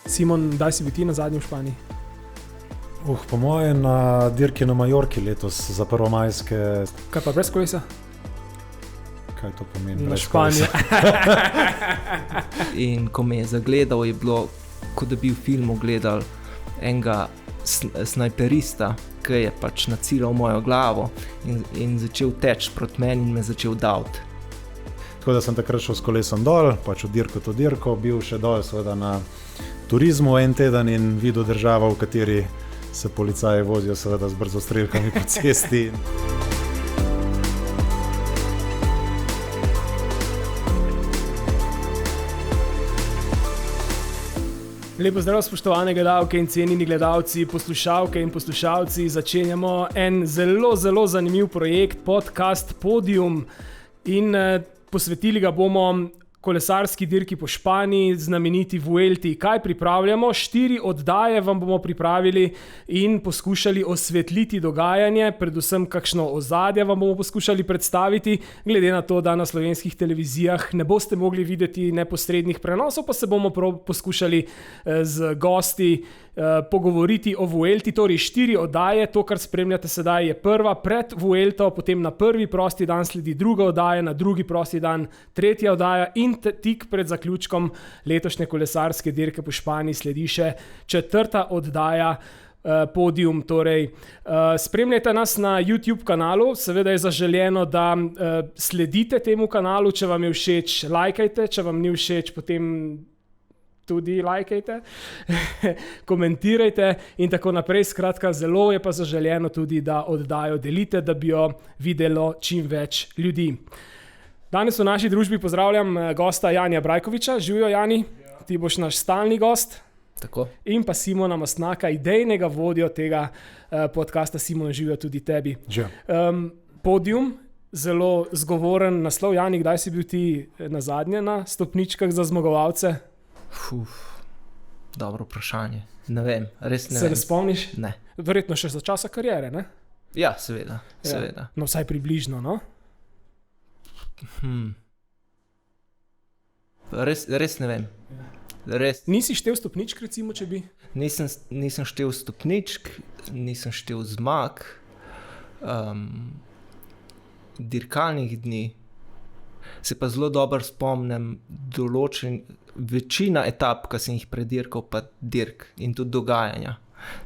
Simon, kdaj si bil ti na zadnji v Španiji? Po moje na dirki na Majorki letos za prvomajske. Kaj pa brez kolesa? Kaj to pomeni? Na Španiji. In ko me je zagledal, je bilo, kot da bi v filmu gledal enega snajperista, ki je pač naciljal mojo glavo in začel teči proti meni in me začel daviti. Tako da sem takrat šel s kolesom dol, pač od dirko to dirko, bil še dol seveda na turizmu en teden in videl državo, v kateri se policaji vozijo seveda z brzostrelkami po cesti. Lepo zdrav, spoštovane gledalke in cenjeni gledalci, poslušalke in poslušalci. Začenjamo en zelo zanimiv projekt, podcast Podium, in posvetili ga bomo kolesarski dirki po Španiji, znameniti Vuelti. Kaj pripravljamo? 4 oddaje vam bomo pripravili in poskušali osvetliti dogajanje, predvsem kakšno ozadje vam bomo poskušali predstaviti, glede na to, da na slovenskih televizijah ne boste mogli videti neposrednih prenosov, pa se bomo poskušali z gosti pogovoriti o Vuelti. Torej 4 oddaje, to kar spremljate sedaj je prva pred Vuelto, potem na prvi prosti dan sledi druga oddaja, na drugi prosti dan tretja oddaja in tik pred zaključkom letošnje kolesarske dirke po Španiji sledi še 4. oddaja Podium. Torej, spremljajte nas na YouTube kanalu, seveda je zaželeno, da sledite temu kanalu, če vam je všeč, lajkajte, če vam ni všeč, potem tudi lajkajte, komentirajte in tako naprej. Skratka, zelo je pa zaželeno tudi, da oddajo delite, da bi jo videlo čim več ljudi. Danes v naši družbi pozdravljam gosta Janija Brajkoviča. Živijo, Jani, ti boš naš stalni gost. Tako. In pa Simona Mastnaka, idejnega vodjo tega podcasta. Simon, živijo tudi tebi. Podium, zelo zgovoren naslov. Jani, kdaj si bil ti nazadnje na stopničkah za zmagovalce? Dobro vprašanje. Ne vem, res ne vem. Se ne spomniš? Ne. Verjetno še za časa kariere, ne? Ja, seveda. No, vsaj približno, no? Res ne vem. Res. Nisi štel stopničk, recimo, če bi? Nisem štel stopničk, nisem štel zmag, dirkalnih dni. Se pa zelo dobro spomnim večina etap, ki sem jih predirkal, pa dirk in tudi dogajanja.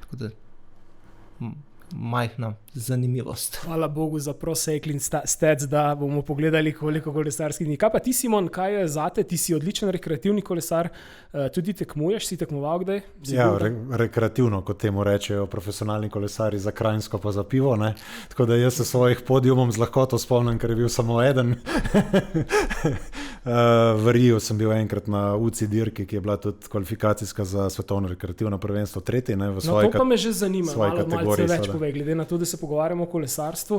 Tako da majhna zanimivost. Hvala Bogu za Pro Cycling Stats, da bomo pogledali, koliko kolesarskih dni. Kaj pa ti, Simon, kaj je zate? Ti si odličen rekreativni kolesar, tudi tekmuješ, si tekmoval kdaj? Rekreativno, kot temu rečejo profesionalni kolesari, za Krajinsko pa za pivo, ne? Tako da jaz se svojih podiumom z lahkoto spomnim, ker je bil samo eden. V Riju sem bil enkrat na UCI dirki, ki je bila tudi kvalifikacijska za svetovno rekreativno prvenstvo, 3. Ne, v svoji to pa me že zanima, malce več seveda. Povej, glede na to, da se pogovarjamo o kolesarstvu,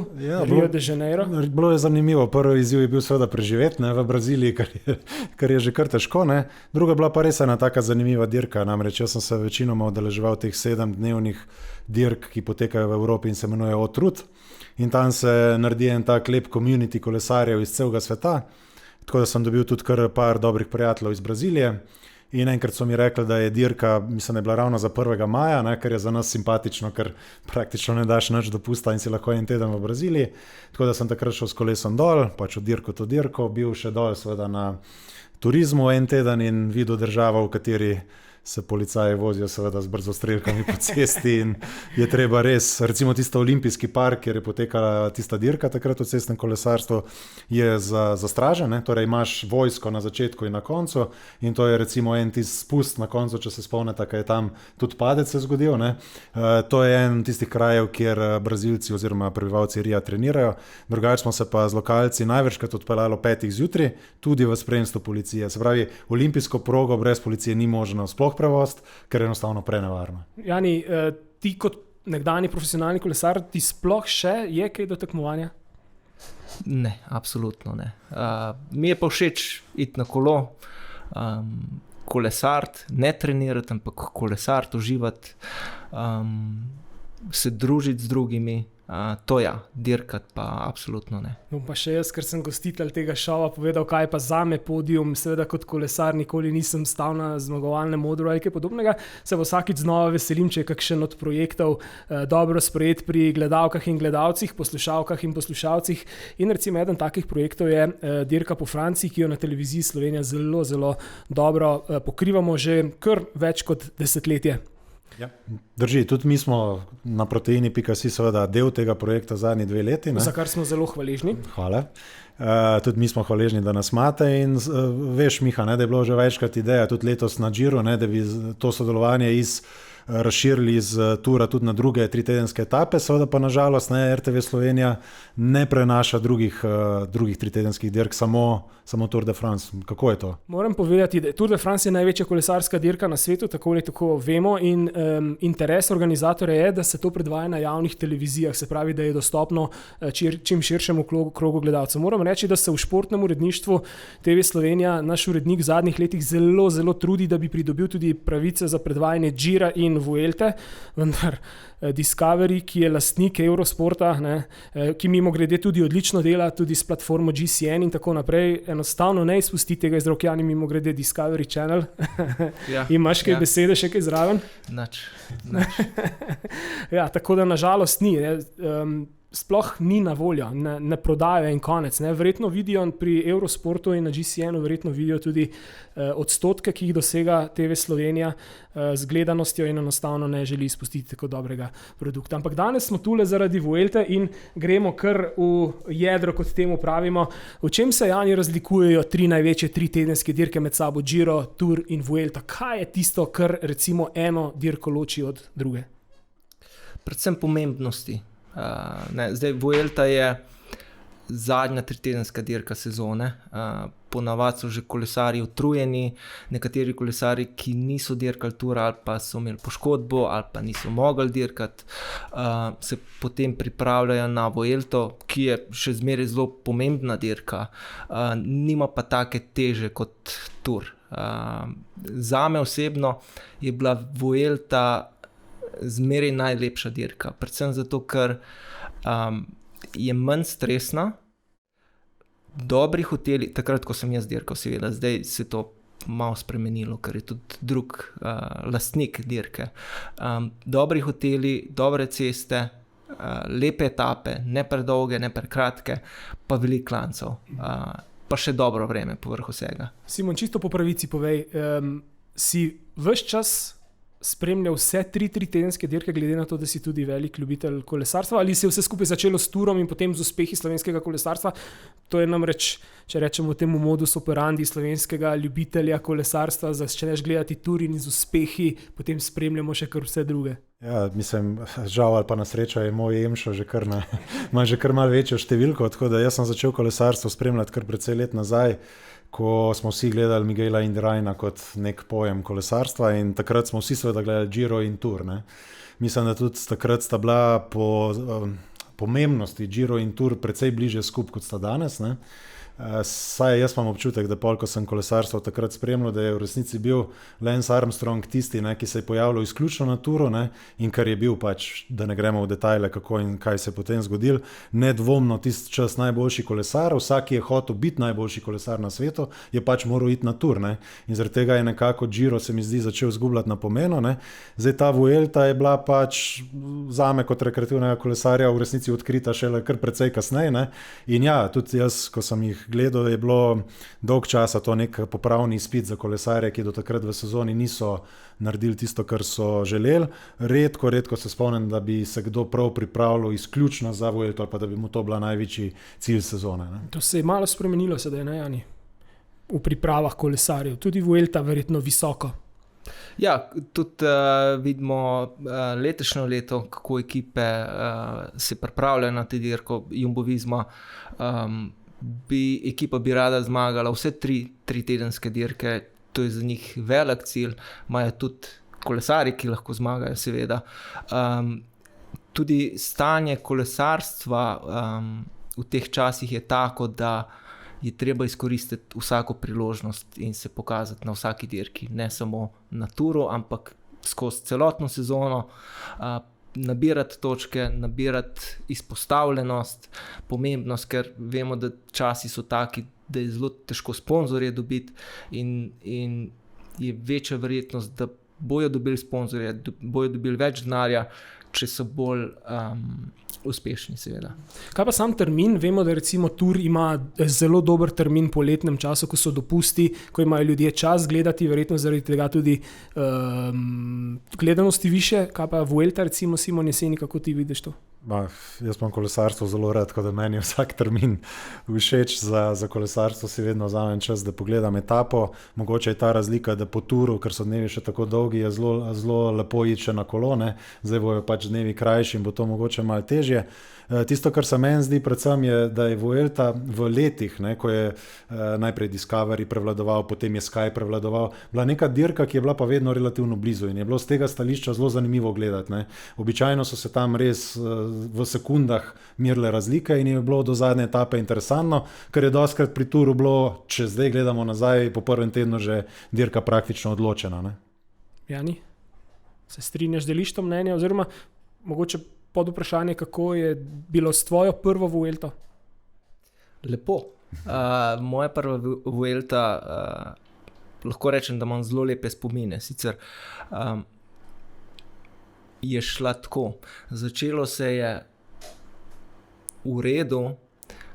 Rio de Janeiro. Bilo je zanimivo, prvi izziv je bil seveda preživeti, ne, v Braziliji, kar je že kar težko, ne. Druga bila pa res ena taka zanimiva dirka, namreč jaz sem se večinoma udeleževal teh 7-dnevnih dirk, ki potekajo v Evropi in se imenuje Otrud, in tam se naredi en tak lep community kolesarjev iz celega sveta. Tako da sem dobil tudi kar par dobrih prijateljev iz Brazilije in enkrat so mi rekli, da je dirka, mislim, da je bila ravno za 1. maja, ne, ker je za nas simpatično, ker praktično ne daš nič dopusta in si lahko en teden v Braziliji. Tako da sem takrat šel s kolesom dol, pač od dirko to dirko, bil še dol seveda na turizmu en teden in videl državo, v kateri se policaji vozijo seveda z brzostrelkami po cesti in je treba res, recimo tisto olimpijski park, kjer je potekala tista dirka takrat v cestnem kolesarstvu, je zastražen, torej imaš vojsko na začetku in na koncu in to je recimo en tisti spust na koncu, če se spomnite, kaj je tam tudi padec se zgodil, ne. To je en tistih krajev, kjer Brazilci oziroma prebivalci Rija trenirajo, drugače smo se pa z lokalci največkrat odpeljali ob 5. zjutraj, tudi v spremstvu policije. Se pravi, olimpijsko progo brez policije ni možno sploh prevost, ker je enostavno prenevarno. Jani, ti kot nekdanji profesionalni kolesar, ti sploh še je kaj do tekmovanja? Ne, absolutno ne. Mi je pa všeč iti na kolo, kolesart, ne trenirati, ampak kolesart, uživati, se družiti z drugimi, To dirkat pa absolutno ne. Bom pa še jaz, ker sem gostitelj tega šova, povedal, kaj pa zame podium. Seveda kot kolesar nikoli nisem stal na zmagovalnem odru ali kaj podobnega. Se vsakič znova veselim, če je kakšen od projektov dobro sprejet pri gledalkah in gledalcih, poslušalkah in poslušalcih. In recimo eden takih projektov je dirka po Franciji, ki jo na televiziji Slovenija zelo, zelo dobro pokrivamo že kar več kot desetletje. Ja, drži, tudi mi smo na Proteini.si seveda del tega projekta zadnji 2 leti. Ne? Za kar smo zelo hvaležni. Hvala. Tudi mi smo hvaležni, da nas imate in veš, Miha, ne, da je bilo že večkrat ideja, tudi letos na Giro, ne, da bi to sodelovanje razširili iz tura tudi na druge 3-tedenske etape, seveda pa nažalost RTV Slovenija ne prenaša drugih 3-tedenskih dirk, samo Tour de France. Kako je to? Moram povedati, da Tour de France je največja kolesarska dirka na svetu, tako ali tako vemo, in interes organizatorja je, da se to predvaja na javnih televizijah, se pravi, da je dostopno čim širšemu krogu gledalcev. Moram reči, da se v športnem uredništvu TV Slovenija naš urednik v zadnjih letih zelo, zelo trudi, da bi pridobil tudi pravice za predvajanje Gira in Vuelte, vendar Discovery, ki je lastnik Eurosporta, ne, ki mimogrede tudi odlično dela tudi s platformo GCN in tako naprej, enostavno ne izpusti tega iz rok. Jani, mimogrede Discovery Channel. Ja, Imaš kaj besede, še kaj zraven? Nič. Ja, tako da nažalost ni. Sploh ni na voljo, ne prodajo in konec. Ne. Verjetno vidijo pri Eurosportu in na GCN-u verjetno vidijo tudi odstotke, ki jih dosega TV Slovenija z gledanostjo in enostavno ne želi izpustiti tako dobrega produkta. Ampak danes smo tule zaradi Vuelte in gremo kar v jedro, kot temu pravimo. V čem se, Jani, razlikujejo 3 največje 3-tedenske dirke med sabo, Giro, Tour in Vuelta? Kaj je tisto, kar recimo eno dirko loči od druge? Predvsem pomembnosti. Zdaj, Vuelta je zadnja 3-tedenska dirka sezone. Ponavadi so že kolesarji utrujeni, nekateri kolesarji, ki niso dirkali Tour ali pa so imeli poškodbo ali pa niso mogli dirkati, se potem pripravljajo na Vuelto, ki je še zmeraj zelo pomembna dirka, nima pa take teže kot Tour. Zame osebno je bila Vuelta zmeraj najlepša dirka, predvsem zato, ker je manj stresna, dobri hoteli, takrat, ko sem jaz dirkal, seveda, zdaj se to malo spremenilo, ker je tudi drug lastnik dirke. Dobri hoteli, dobre ceste, lepe etape, ne predolge, ne prekratke, pa veliko klancev, pa še dobro vreme povrh vsega. Simon, čisto po pravici povej, si ves čas spremljal vse 3-tedenske dirke, glede na to, da si tudi velik ljubitelj kolesarstva, ali se je vse skupaj začelo s Tourom in potem z uspehi slovenskega kolesarstva? To je namreč, če rečemo temu modus operandi slovenskega ljubitelja kolesarstva, začneš gledati Tour in z uspehi potem spremljamo še kar vse druge. Ja, mislim, žal ali pa na srečo je moj Emšo ima že kar malo večjo številko, tako da jaz sem začel kolesarstvo spremljati kar precej let nazaj, ko smo vsi gledali Miguela Induraina kot nek pojem kolesarstva in takrat smo vsi seveda gledali Giro in Tour. Ne. Mislim, da tudi takrat sta bila po pomembnosti Giro in Tour precej bliže skupaj, kot sta danes. Ne. Saj jaz imam občutek, da ko sem kolesarstvo takrat spremljal, da je v resnici bil Lance Armstrong tisti, ne, ki se je pojavljal izključno na Touru, ne, in kar je bil pač, da ne gremo v detajle, kako in kaj se je potem zgodil, nedvomno tisti čas najboljši kolesar, vsak, ki je hotel biti najboljši kolesar na svetu, je pač moral iti na Tour, ne, in zaradi tega je nekako Giro se mi zdi začel zgubljati na pomenu, ne. Zdaj ta Vuelta je bila pač zame kot rekreativnega kolesarja v resnici odkrita šele kar precej kasneje, ne, in ja, tudi jaz, ko sem jih gledal, je bilo dolg časa to nek popravni izpit za kolesarje, ki do takrat v sezoni niso naredili tisto, kar so želeli. Redko se spomnim, da bi se kdo prav pripravljal izključno za Vuelto, ali pa da bi mu to bila največji cilj sezone. Ne? To se je malo spremenilo sedaj, ne, Jani? V pripravah kolesarjev, tudi Vuelta verjetno visoko. Ja, tudi vidimo letošnjo leto, kako ekipe se pripravljajo na te dirko Jumbo Visma. Ekipa bi rada zmagala vse 3-tedenske dirke, to je za njih velik cilj, imajo tudi kolesarji, ki lahko zmagajo, seveda. Tudi stanje kolesarstva v teh časih je tako, da je treba izkoristiti vsako priložnost in se pokazati na vsaki dirki, ne samo na Touru, ampak skozi celotno sezono. nabirati točke, nabirati izpostavljenost, pomembnost, ker vemo, da časi so taki, da je zelo težko sponzorje dobiti in je večja verjetnost, da bojo dobili sponzorje, bojo dobili več denarja, če so bolj uspešni, seveda. Kaj pa sam termin? Vemo, da recimo Tour ima zelo dober termin po letnem času, ko so dopusti, ko imajo ljudje čas gledati, verjetno zaradi tega tudi gledanosti više. Kaj pa Vuelta, recimo Simon Jeseni, kako ti vidiš to? Jaz imam kolesarstvo zelo rad, tako da meni je vsak termin všeč. Za kolesarstvo si vedno vzamem čas, da pogledam etapo. Mogoče je ta razlika, da po Turu, ker so dnevi še tako dolgi, je zelo lepo iti še na kolone. Zdaj bojo pač dnevi krajši in bo to mogoče malo težje. Tisto, kar se meni zdi predvsem je, da je Vuelta v letih, ko je najprej Discovery prevladoval, potem je Sky prevladoval, bila neka dirka, ki je bila pa vedno relativno blizu in je bilo z tega stališča zelo zanimivo gledati. Običajno so se tam res v sekundah merile razlike in je bilo do zadnje etape interesantno, ker je dostikrat pri Turu bilo, če zdaj gledamo nazaj, po prvem tednu že dirka praktično odločena. Jani, se strinjaš, deliš to mnenje, oziroma mogoče pod vprašanje, kako je bilo s tvojo prvo Vuelto? Lepo. Moja prva Vuelta, lahko rečem, da imam zelo lepe spomine. Sicer je šla tako. Začelo se je v redu,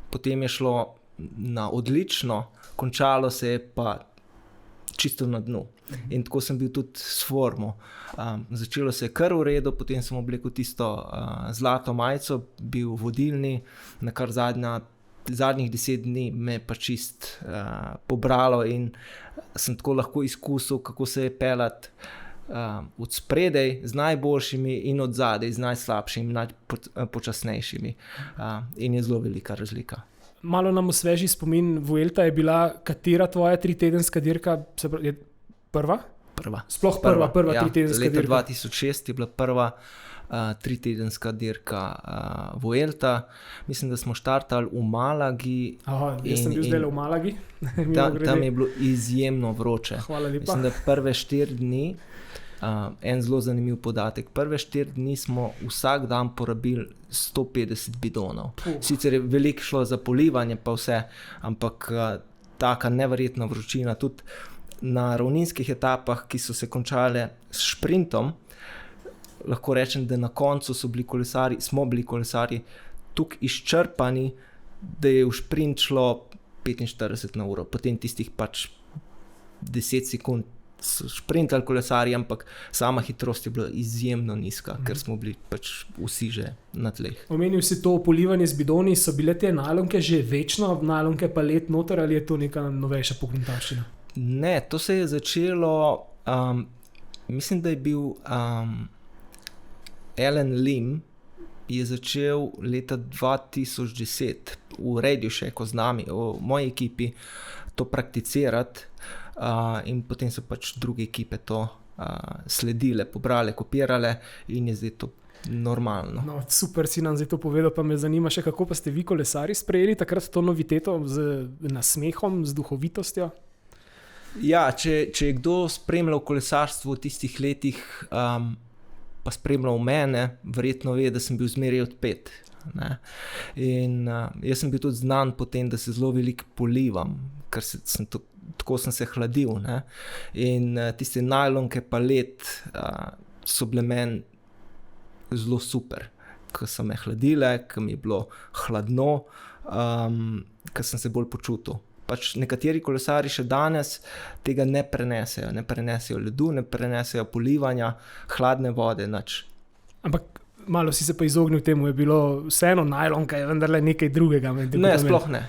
potem je šlo na odlično, končalo se je pa čisto na dnu. In tako sem bil tudi s formo. Začelo se je kar v redu, potem sem oblekel tisto zlato majico, bil vodilni, na kar zadnjih 10 dni me je pa čist pobralo in sem tako lahko izkusil, kako se je peljati od spredaj z najboljšimi in od zadaj z najslabšimi, najpočasnejšimi. In je zelo velika razlika. Malo nam osveži spomin, Vuelta je bila katera tvoja 3-tedenska dirka? Je prva? Prva. Sploh prva 3-tedenska dirka? Leta 2006 je bila prva 3-tedenska dirka Vuelta. Mislim, da smo štartali v Malagi. Jaz sem bil zdaj v Malagi. Tam je bilo izjemno vroče. Hvala lepa. Mislim, da prve 4 dni, en zelo zanimiv podatek, prve 4 dni smo vsak dan porabili 150 bidonov. Sicer je veliko šlo za polivanje pa vse, ampak taka neverjetna vročina. Tudi na ravninskih etapah, ki so se končale s šprintom, lahko rečem, da na koncu smo bili kolesarji tukaj izčrpani, da je v šprint šlo 45 na uro. Potem tistih pač 10 sekund so šprintali kolesarji, ampak sama hitrost je bila izjemno nizka, ker smo bili pač vsi že na tleh. Omenil si to polivanje z bidoni, so bile te najlonke že večno, najlonke pa let noter, ali je to neka novejša pogruntavščina? Ne, to se je začelo, mislim, da je bil Alan Lim je začel leta 2010 v Radio Shacku z nami, v moji ekipi, to prakticirati. In potem so pač druge ekipe to sledile, pobrale, kopirale in je zdaj to normalno. No, super si nam zdaj to povedal, pa me zanima še, kako pa ste vi kolesari sprejeli takrat to noviteto z nasmehom, z duhovitostjo? Ja, če je kdo spremljal kolesarstvo v tistih letih, pa spremljal mene, verjetno ve, da sem bil zmeraj odpet. In jaz sem bil tudi znan po tem, da se zelo veliko polivam, ker tako sem se hladil. In tiste najlonke pa let so bile meni zelo super, ko so me hladile, ko mi je bilo hladno, ko sem se bolj počutil. Pač nekateri kolesari še danes tega ne prenesejo ledu, ne prenesejo polivanja, hladne vode, nič. Ampak malo si se pa izognil temu, je bilo vseeno najlonka, je vendarle nekaj drugega. Ne, sploh ne.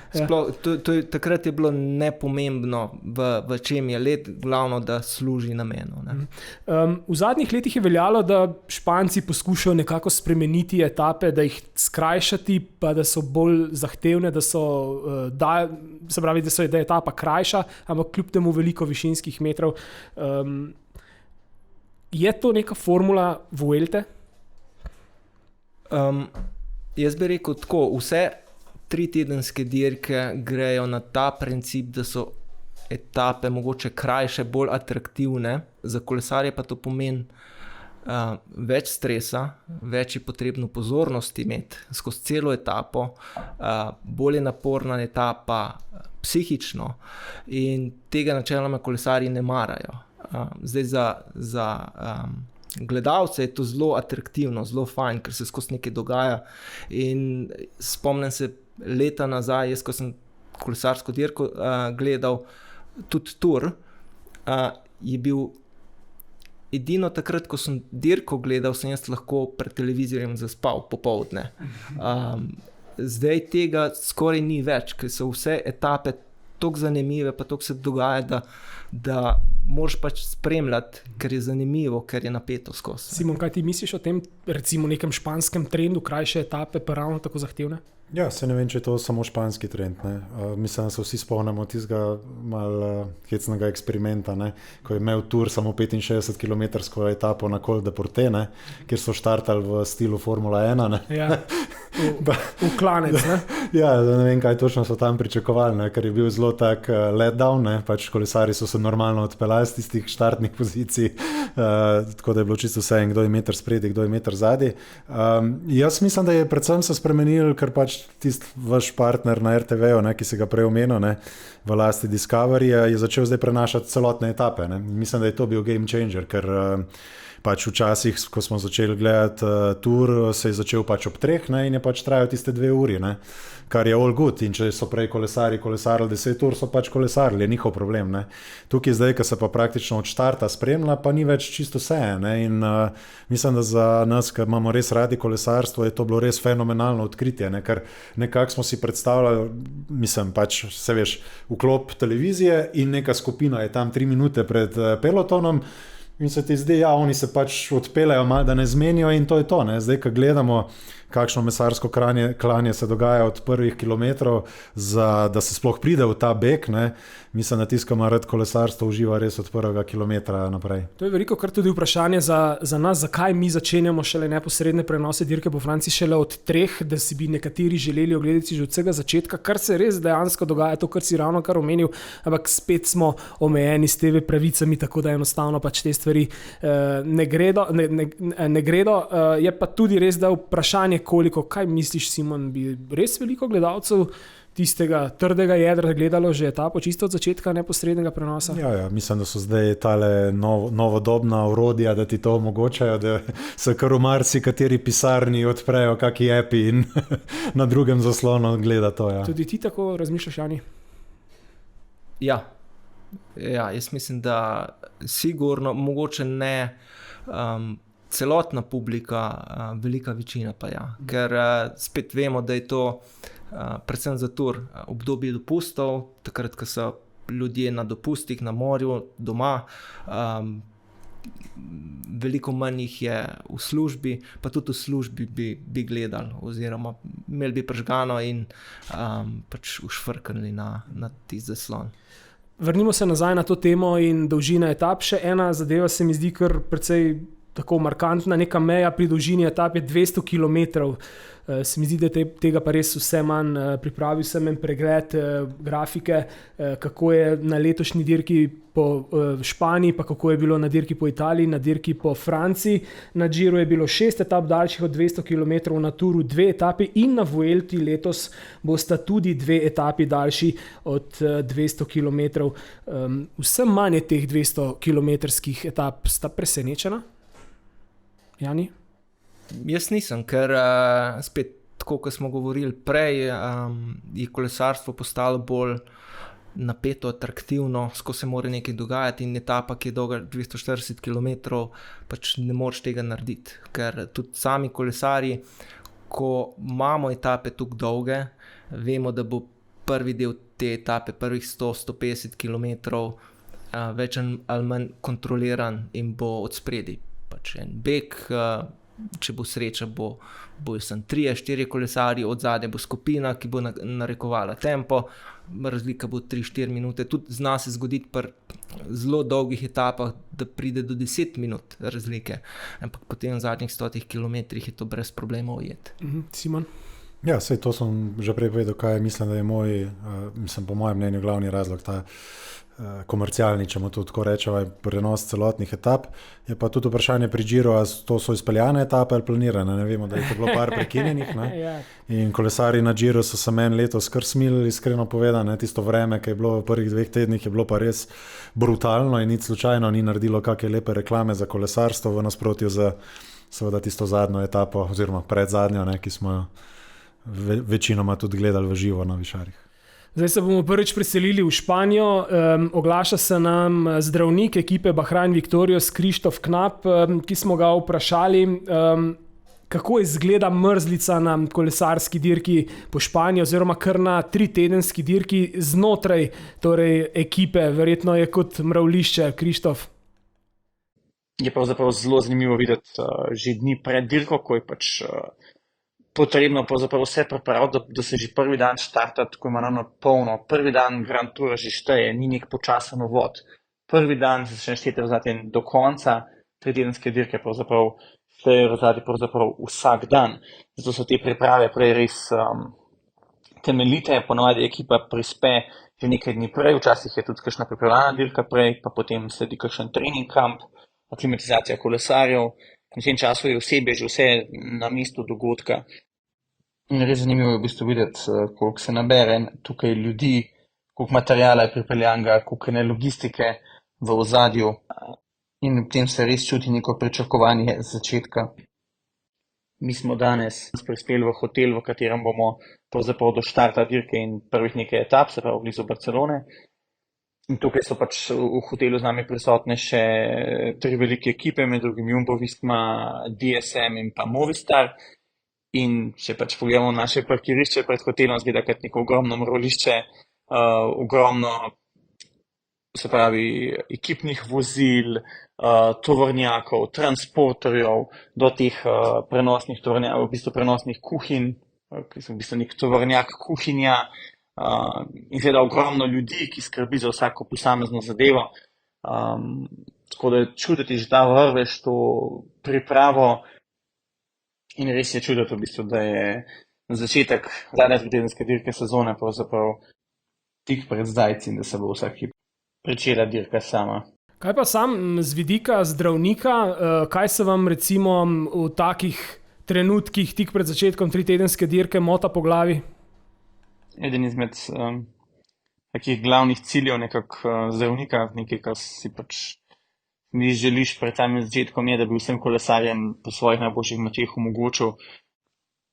Takrat je bilo nepomembno, v čem je let, glavno, da služi namenu. V zadnjih letih je veljalo, da Španci poskušajo nekako spremeniti etape, da jih skrajšati, pa da so bolj zahtevne, da je etapa krajša, ampak kljub temu veliko višinskih metrov. Je to neka formula Vuelte? Jaz bi rekel tako, vse 3-tedenske dirke grejo na ta princip, da so etape mogoče krajše, bolj atraktivne, za kolesarje pa to pomeni več stresa, več je potrebno pozornosti imeti skozi celo etapo, bolj je naporna etapa psihično in tega načeloma kolesarji ne marajo. Zdaj za gledalce je to zelo atraktivno, zelo fajn, ker se skozi nekaj dogaja in spomnim se leta nazaj, jaz ko sem kolesarsko dirko gledal, tudi Tour, je bil edino takrat, ko sem dirko gledal, sem jaz lahko pred televizijem zaspal popoldne. Zdaj tega skoraj ni več, ker so vse etape toliko zanimive, pa toliko se dogaja, da moraš pač spremljati, ker je zanimivo, ker je napeto skozi. Simon, kaj ti misliš o tem, recimo nekem španskem trendu, krajše etape, pa ravno tako zahtevne? Ja, se ne vem, če je to samo španski trend. Mislim, da se vsi spomnimo tistega malo hecnega eksperimenta, ne? Ko je imel Tour samo 65 km etapo na Col de Porte, ne? Kjer so štartali v stilu Formula 1. Ne? Ja, v klanec. Ne? Ja, ne vem, kaj točno so tam pričakovali, ne? Ker je bil zelo tak letdown, ne? Pač kolesari so se normalno odpeljali z tistih štartnih pozicij, tako da je bilo čisto vse, kdo je meter spredi, kdo je meter zadaj. Jaz mislim, da je predvsem se spremenil, ker pač tisti vaš partner na RTV-u, ki se ga prej omenil, v lasti Discovery, je začel zdaj prenašati celotne etape. Ne? Mislim, da je to bil game changer, ker pač včasih, ko smo začeli gledati Tour, se je začel pač ob 3, ne? In je pač trajal tiste 2 uri, ne? Kar je all good. In če so prej kolesarili 10 ur, so pač kolesarili, je njihov problem. Ne? Tukaj zdaj, ko se pa praktično od štarta spremlja, pa ni več čisto vse. Ne? In mislim, da za nas, ki imamo res radi kolesarstvo, je to bilo res fenomenalno odkritje, ne? Ker nekako smo si predstavljali, mislim, pač se veš, vklop televizije in neka skupina je tam 3 minute pred pelotonom in se ti zdi, ja, oni se pač odpeljajo malo, da ne zmenijo in to je to. Ne? Zdaj, ko gledamo, kakšno mesarsko klanje se dogaja od prvih kilometrov, da se sploh pride v ta beg, ne? Mislim, da tisto, ki ima rad kolesarstvo, uživa res od prvega kilometra naprej. To je veliko kar tudi vprašanje za nas, zakaj mi začenjamo šele neposredne prenose dirke po Franciji šele od 3, da si bi nekateri želeli ogledati že od vsega začetka, kar se res dejansko dogaja, to, kar si ravno kar omenil, ampak spet smo omejeni s TV pravicami, tako da enostavno pač te stvari ne gredo. Je pa tudi res, da vprašanje, koliko, kaj misliš, Simon, bi res veliko gledalcev tistega trdega jedra gledalo že etapo čisto od začetka neposrednega prenosa? Ja, mislim, da so zdaj tale novodobna orodja, da ti to omogočajo, da se kar v marsikateri pisarni odprejo kaki api in na drugem zaslonu gleda to. Ja. Tudi ti tako razmišljaš, Jani? Ja, jaz mislim, da sigurno, mogoče ne celotna publika, velika večina pa ja. Ker spet vemo, da je to predvsem za Tour obdobje dopustov, takrat, ko so ljudje na dopustih, na morju, doma, veliko manj jih je v službi, pa tudi v službi bi gledali, oziroma imeli bi prižgano in pač ušvrknili na tisti zaslon. Vrnimo se nazaj na to temo in dolžina etap. Še ena zadeva se mi zdi kar precej tako markantna, neka meja pri dolžini etap je 200 km. Se mi zdi, da tega pa res vse manj. Pripravil sem en pregled grafike, kako je na letošnji dirki po Španiji, pa kako je bilo na dirki po Italiji, na dirki po Franciji. Na Giru je bilo 6 etap daljših od 200 km, na Touru 2 etapi in na Vuelti letos bosta tudi 2 etapi daljši od 200 km. Vsem manj teh 200 kilometrskih etap. Sta presenečena? Jani? Jaz nisem, ker spet, tako kot smo govorili prej, je kolesarstvo postalo bolj napeto, atraktivno, skozi se mora nekaj dogajati in etapa, ki je dolga 240 km, pač ne moreš tega narediti. Ker tudi sami kolesarji, ko imamo etape tako dolge, vemo, da bo prvi del te etape, prvih 100-150 km, več ali manj kontroliran in bo od spredi. Pač en beg, če bo sreča, bojo sem 3-4 kolesarji, od zadaj bo skupina, ki bo narekovala tempo, razlika bo 3-4 minute. Tudi zna se zgoditi pri zelo dolgih etapah, da pride do 10 minut razlike, ampak potem v zadnjih 100 kilometrih je to brez problema ujet. Simon? Ja, sej to sem že prej povedal, kaj mislim, da je po mojem mnenju glavni razlog ta komercialni, če mu to tako rečemo, prenos celotnih etap. Je pa tudi vprašanje pri Giro, ali to so izpeljane etape ali planirane. Ne vemo, da je to bilo par prekinjenih. In kolesari na Giro so se meni letos kar smilili, iskreno povedano. Tisto vreme, ki je bilo v prvih 2 tednih, je bilo pa res brutalno in nič slučajno ni naredilo kakšne lepe reklame za kolesarstvo v nasprotju z seveda tisto zadnjo etapo oziroma predzadnjo, ki smo jo večinoma tudi gledali v živo na Višarjih. Zdaj se bomo prvič preselili v Španijo. Oglaša se nam zdravnik ekipe Bahrain Victorious Krištof Knap, ki smo ga vprašali, kako izgleda mrzlica na kolesarski dirki po Španiji oziroma kar na 3-tedenski dirki znotraj torej, ekipe. Verjetno je kot mravlišče, Krištof. Je pravzaprav zelo zanimivo videti že dni pred dirko, ko je pač potrebno vse pripraviti, da se že prvi dan štarta tako imenovano polno. Prvi dan Grand Toura že šteje, ni nek počasen uvod. Prvi dan se še štete rezultati do konca 3-tedenske dirke, pravzaprav šteje rezultati vsak dan. Zato so te priprave prej res temeljite, ponovadi ekipa prispe že nekaj dni prej, včasih je tudi kakšna pripravljena dirka prej, pa potem sledi kakšen trening kamp, aklimatizacija kolesarjev. V tem času je osebje že vse na mestu dogodka. In res zanimivo je v bistvu videti, koliko se nabere tukaj ljudi, koliko materijala je pripeljanega, koliko je logistike v ozadju. In v tem se res čuti neko pričakovanje z začetka. Mi smo danes prispeli v hotel, v katerem bomo pravzaprav do štarta dirke in prvih nekaj etap, se pravi blizu Barcelone. In tukaj so pač v hotelu z nami prisotne še 3 velike ekipe, med drugim Jumbo Visma, DSM in pa Movistar. In če pač pogledamo naše parkirišče pred hotelom, zgleda kot neko ogromno mravlišče, ogromno, se pravi, ekipnih vozil, tovornjakov, transporterjev, do teh prenosnih tovornjakov, v bistvu prenosnih kuhinj, ki so v bistvu nek tovornjak kuhinja. In seveda ogromno ljudi, ki skrbi za vsako posamezno zadevo. Tako da čutiti že ta vrvež, to pripravo in res je čuditi v bistvu, da je začetek zadnje 3-tedenske dirke sezone pravzaprav tik pred zdajci in da se bo vsak hip pričela dirka sama. Kaj pa sam z vidika zdravnika, kaj se vam recimo v takih trenutkih tik pred začetkom 3-tedenske dirke mota po glavi? Eden izmed takih glavnih ciljev zdravnika, nekaj, kar si pač mi želiš pred samim začetkom, je, da bi vsem kolesarjem po svojih najboljših močeh omogočil,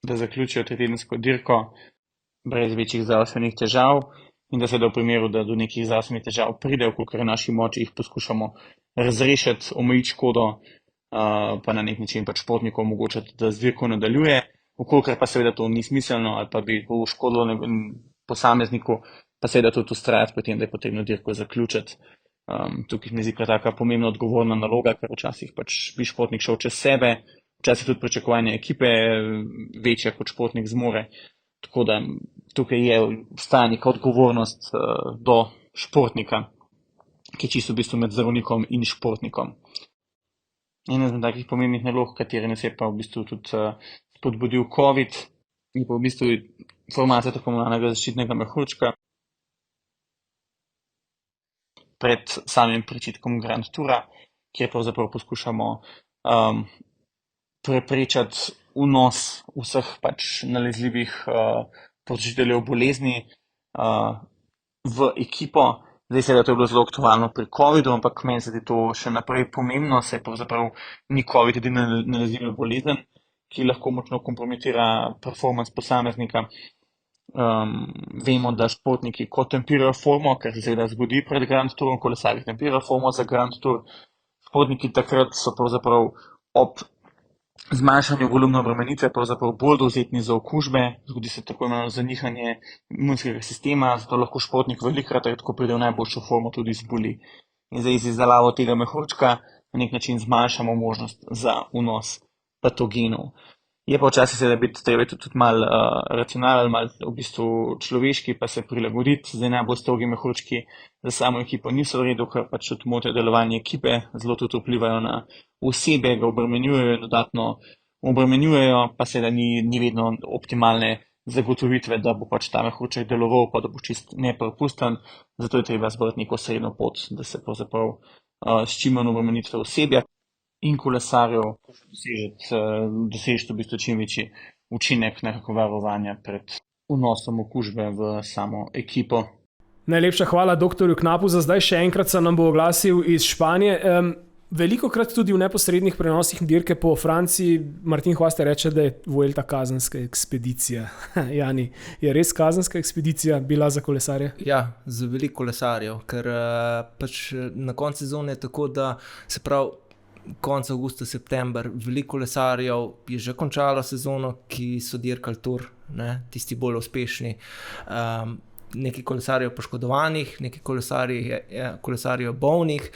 da zaključijo 3-tedensko dirko brez večjih zdravstvenih težav in da se v primeru, da do nekih zdravstvenih težav pride, kolikor je naši moči, jih poskušamo razrešiti, omejiti škodo, pa na nek način pač športniku omogočiti, da z dirko nadaljuje. Vkolikor pa seveda to ni smiselno ali pa bi škodilo posamezniku, pa seveda tudi ustrajati pri tem, da je potrebno dirko zaključiti. Tukaj mi zdi taka pomembna odgovorna naloga, ker včasih pač bi športnik šel čez sebe, včasih tudi pričakovanje ekipe večja kot športnik zmore. Tako da tukaj je vstaja neka odgovornost do športnika, ki je čisto v bistvu med zdravnikom in športnikom. Ena izmed takih pomembnih nalog, kateri nas je pa v bistvu tudi spodbudil COVID, je pa v bistvu formacija tako imenovanega zaščitnega mehurčka. Pred samim pričetkom Grand Toura, kjer pravzaprav poskušamo preprečiti vnos vseh pač nalezljivih povzročiteljev bolezni v ekipo. Zdaj se da to je bilo zelo aktualno pri COVID-u, ampak meni se je to še naprej pomembno, saj pravzaprav ni COVID edina nalezljiva bolezen, ki lahko močno kompromitira performance posameznika. Vemo, da športniki, ko tempirajo formo, kar se seveda zgodi pred Grand Tourom, kolesarji tempirajo formo za Grand Tour, športniki takrat so pravzaprav ob zmanjšanju volumna obremenitve pravzaprav bolj dovzetni za okužbe, zgodi se tako imenovano zanihanje imunskega sistema, zato lahko športnik velikokrat, ko pride v najboljšo formo, tudi zboli. In zdaj z izdelavo tega mehurčka na nek način zmanjšamo možnost za vnos patogenov. Je pa včasih seveda biti treba tudi malo racionalen, malo v bistvu človeški, pa se prilagoditi. Zdaj najbolj strogi mehurčki za samo ekipo niso v redu, ker pač tudi motijo delovanje ekipe, zelo tudi vplivajo na osebe, ga obremenjujejo, dodatno obremenjujejo, pa seveda ni vedno optimalne zagotovitve, da bo pač ta mehurček deloval, pa da bo čist nepropusten, zato je treba zbrati neko srednjo pot, da se pravzaprav s čim manj obremenitve osebja in kolesarjev dosežeš v bistvu čim večji učinek nekako varovanja pred vnosom okužbe v samo ekipo. Najlepša hvala doktorju Knapu za zdaj. Še enkrat se nam bo oglasil iz Španije. Veliko krat tudi v neposrednih prenosih dirke po Franciji Martin Hvaste reče, da je Vuelta kazenska ekspedicija. Jani, je res kazenska ekspedicija bila za kolesarje? Ja, za veliko kolesarjev, ker pač na koncu sezone je tako, da se pravi konec avgusta, september, veliko kolesarjev je že končalo sezono, ki so dirkali Tour, ne, tisti bolj uspešni. Nekaj kolesarjev poškodovanih, nekaj kolesarjev bolnih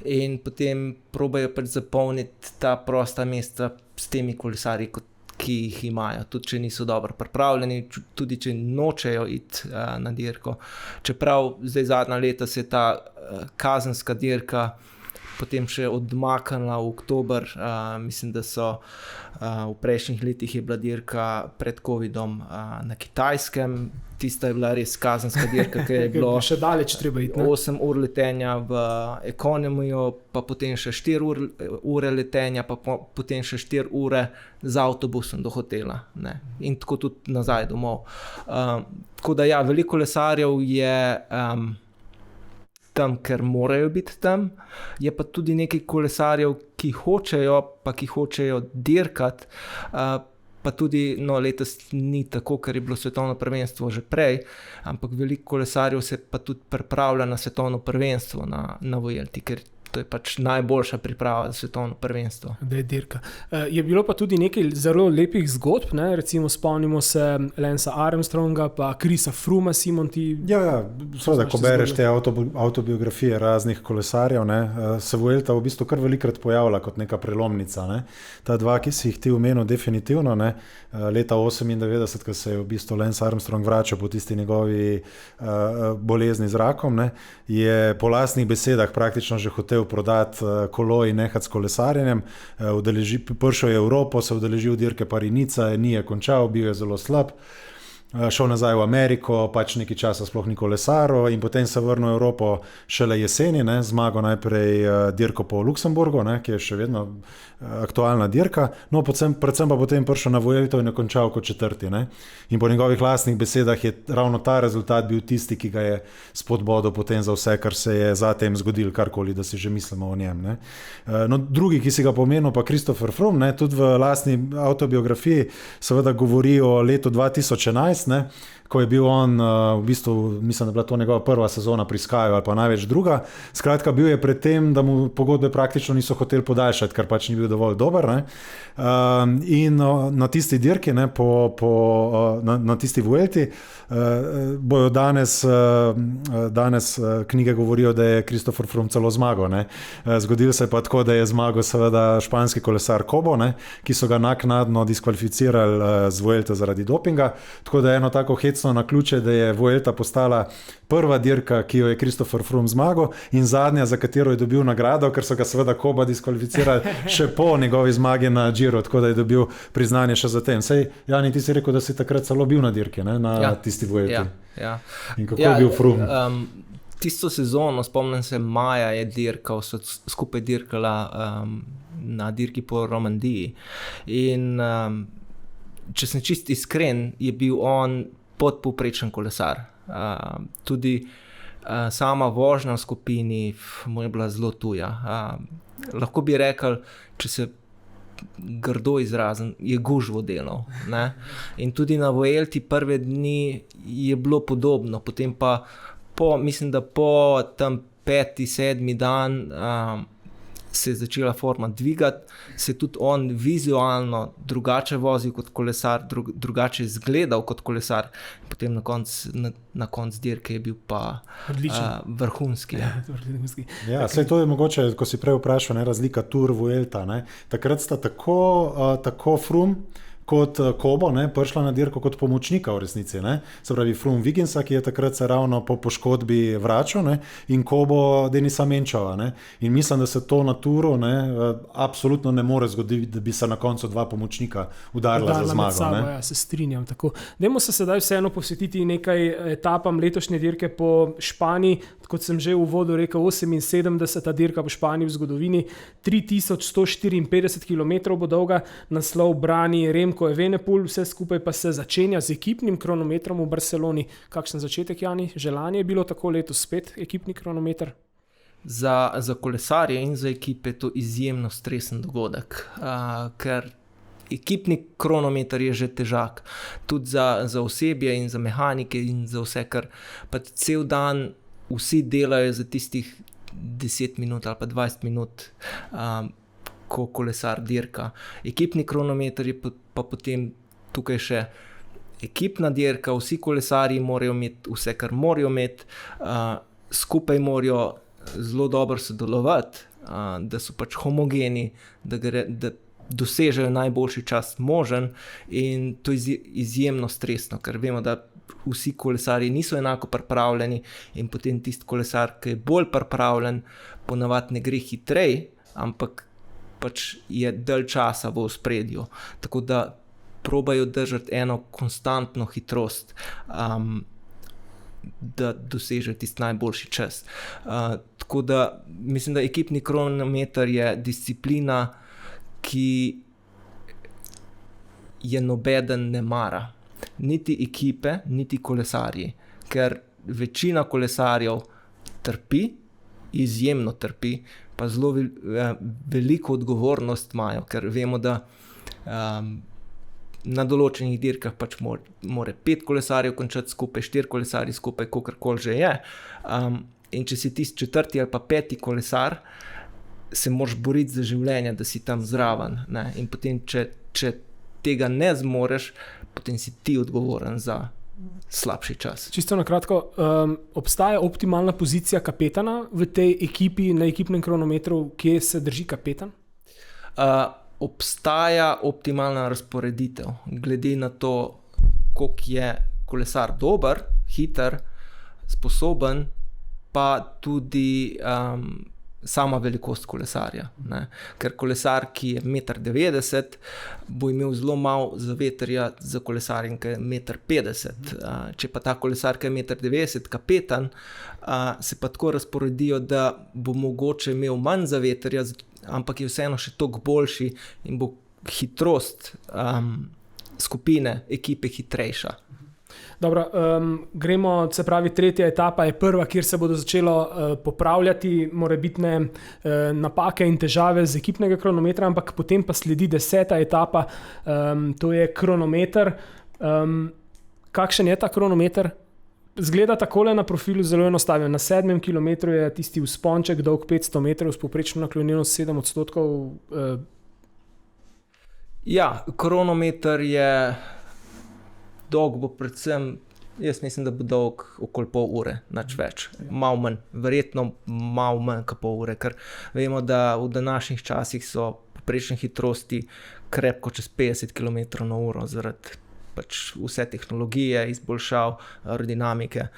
in potem probajo pač zapolniti ta prosta mesta s temi kolesarji, ki jih imajo, tudi če niso dobro pripravljeni, tudi če nočejo iti na dirko. Čeprav zdaj zadnja leta se je ta kazenska dirka potem še odmaknila v oktober, mislim, da so v prejšnjih letih je bila dirka pred Covidom na Kitajskem, tista je bila res kazenska dirka, ker je bilo še daleč treba iti, 8 ur letenja v ekonomiju, pa potem še 4 ure letenja, pa potem še 4 ure z avtobusom do hotela, ne? In tako tudi nazaj domov. Tako da ja, veliko kolesarjev je tam, ker morajo biti tam, je pa tudi nekaj kolesarjev, ki hočejo dirkati, pa tudi letos ni tako, ker je bilo svetovno prvenstvo že prej, ampak veliko kolesarjev se pa tudi pripravlja na svetovno prvenstvo na Vuelti, ker to je pač najboljša priprava za svetovno prvenstvo. Da je dirka. Je bilo pa tudi nekaj zelo lepih zgodb, ne? Recimo spomnimo se Lansa Armstronga, pa Chrisa Frooma, Simon, ti... Ja, seveda, ko bereš te autobiografije raznih kolesarjev, ne, se Vuelta v bistvu kar velikrat pojavlja kot neka prelomnica, ne. Ta dva, ki si jih ti omenil, definitivno, ne, leta 98, ko se je v bistvu Lance Armstrong vračal po tisti njegovi bolezni z rakom, ne, je po lastnih besedah praktično že hotel prodati kolo in nehati s kolesarjenjem. Prišel je v Evropo, se udeležil dirke Parinica, ni je končal, bil je zelo slab. Šel nazaj v Ameriko, pač nekaj časa sploh ni kolesaril in potem se vrnil v Evropo šele jeseni, ne, zmagal najprej dirko po Luksemburgu, ne, ki je še vedno aktualna dirka, no predvsem pa potem prišel na Vuelto in je končal kot četrti, ne. In po njegovih lastnih besedah je ravno ta rezultat bil tisti, ki ga je spodbodel potem za vse, kar se je zatem zgodilo, karkoli, da si že mislimo o njem, ne. No, drugi, ki si ga pomenil, pa Christopher Froome, ne, tudi v lastni autobiografiji seveda govori o letu 2011, ne, ko je bil on, v bistvu, mislim, da je bila to njegova prva sezona pri Skyju ali pa največ druga. Skratka, bil je pred tem, da mu pogodbe praktično niso hoteli podaljšati, ker pač ni bil dovolj dober, ne. In na tisti dirki, ne, na tisti Vuelti, bojo danes knjige govorijo, da je Christopher Froome celo zmagal, ne. Zgodilo se je pa tako, da je zmagal seveda španski kolesar Cobo, ne, ki so ga naknadno diskvalificirali z Vuelte zaradi dopinga, tako da je eno tako hecno naključje, da je Vuelta postala prva dirka, ki jo je Christopher Froome zmagal in zadnja, za katero je dobil nagrado, ker so ga seveda Coba diskvalificirali še po njegovi zmagi na Giro, tako da je dobil priznanje še za tem. Sej, Jani, ti si rekel, da si takrat celo bil na dirki, ne, na tisti Vuelti. Ja. In kako je bil Froome? Tisto sezono, spomnim se, maja je dirkal, so skupaj dirkala na dirki po Romandiji in če sem čist iskren, je bil on podpovprečen kolesar. Tudi sama vožnja v skupini mu je bila zelo tuja. Lahko bi rekel, če se grdo izrazen, je gužvo delal, ne. In tudi na Vuelti prve dni je bilo podobno, potem pa mislim, da po tam 5., 7. dan se je začela forma dvigati, se tudi on vizualno drugače vozil kot kolesar, drugače izgledal kot kolesar, potem na konc dirke je bil pa vrhunski. Ja, saj to je mogoče, ko si prej vprašal, ne, razlika Tour, Vuelta, ne. Takrat sta tako Froome kot Kobo, ne, prišla na dirko kot pomočnika v resnici. Ne. Se pravi, Froome Wigginsa, ki je takrat se ravno po poškodbi vračal, ne, in Kobo Denisa Menčova. Ne. In mislim, da se to na Turu absolutno ne more zgoditi, da bi se na koncu dva pomočnika udarila za zmago. Sabo, ja, se strinjam. Tako. Dajmo se sedaj vseeno posvetiti nekaj etapam letošnje dirke po Španiji. Kot sem že v uvodu rekel, 78. dirka po Španiji v zgodovini, 3154 km bo dolga, naslov brani Remco Evenepoel, vse skupaj pa se začenja z ekipnim kronometrom v Barceloni. Kakšen začetek, Jani? Želanje je bilo tako letos spet ekipni kronometer? Za kolesarje in za ekipe je to izjemno stresen dogodek, ker ekipni kronometer je že težak, tudi za osebje in za mehanike in za vse, ker pa cel dan vsi delajo za tistih 10 minut ali pa 20 minut, ko kolesar dirka. Ekipni kronometer je pa potem tukaj še ekipna dirka, vsi kolesarji morajo imeti vse, kar morajo imeti, skupaj morajo zelo dobro sodelovati, da so pač homogeni, da dosežejo najboljši čas možen, in to je izjemno stresno, ker vemo, da vsi kolesarji niso enako pripravljeni in potem tisti kolesar, ki je bolj pripravljen, ponavadi ne gre hitreje, ampak pač je dalj časa v ospredju. Tako da probajo držati eno konstantno hitrost, da dosežejo tisti najboljši čas. Tako da mislim, da ekipni kronometer je disciplina, ki je nobeden ne mara. Niti ekipe, niti kolesarji. Ker večina kolesarjev trpi, izjemno trpi, pa zelo veliko odgovornost imajo, ker vemo, da na določenih dirkah pač mora 5 kolesarjev končati skupaj, 4 kolesarji skupaj, kakorkoli že je. In če si tisti 4. ali pa 5. kolesar, se moraš boriti za življenje, da si tam zraven. Ne? In potem, če tega ne zmoreš, potem si ti odgovoren za slabši čas. Čisto na kratko, obstaja optimalna pozicija kapetana v tej ekipi, na ekipnem kronometru, kje se drži kapetan? Obstaja optimalna razporeditev, glede na to, koliko je kolesar dober, hiter, sposoben, pa tudi sama velikost kolesarja. Ne? Ker kolesar, ki je 1,90 m, bo imel zelo malo zavetrja za kolesarjem, ki je 1,50 m. Če pa ta kolesar, ki je 1,90 m, kapetan, se pa tako razporedijo, da bo mogoče imel manj zavetrja, ampak je vseeno še toliko boljši in bo hitrost skupine, ekipe hitrejša. Dobro, gremo, se pravi, tretja etapa je prva, kjer se bodo začelo popravljati morebitne napake in težave z ekipnega kronometra, ampak potem pa sledi 10. etapa, to je kronometer. Kakšen je ta kronometer? Zgleda takole na profilu zelo enostavno. Na 7. kilometru je tisti vzponček dolg 500 metrov s povprečno naklonjenost 7%. Ja, kronometer je dolg, bo predvsem, jaz mislim, da bo dolg okoli pol ure, nič več. Malo manj, verjetno malo manj kot pol ure, ker vemo, da v današnjih časih so povprečne hitrosti krepko čez 50 km/h zaradi pač vse tehnologije, izboljšav, aerodinamike.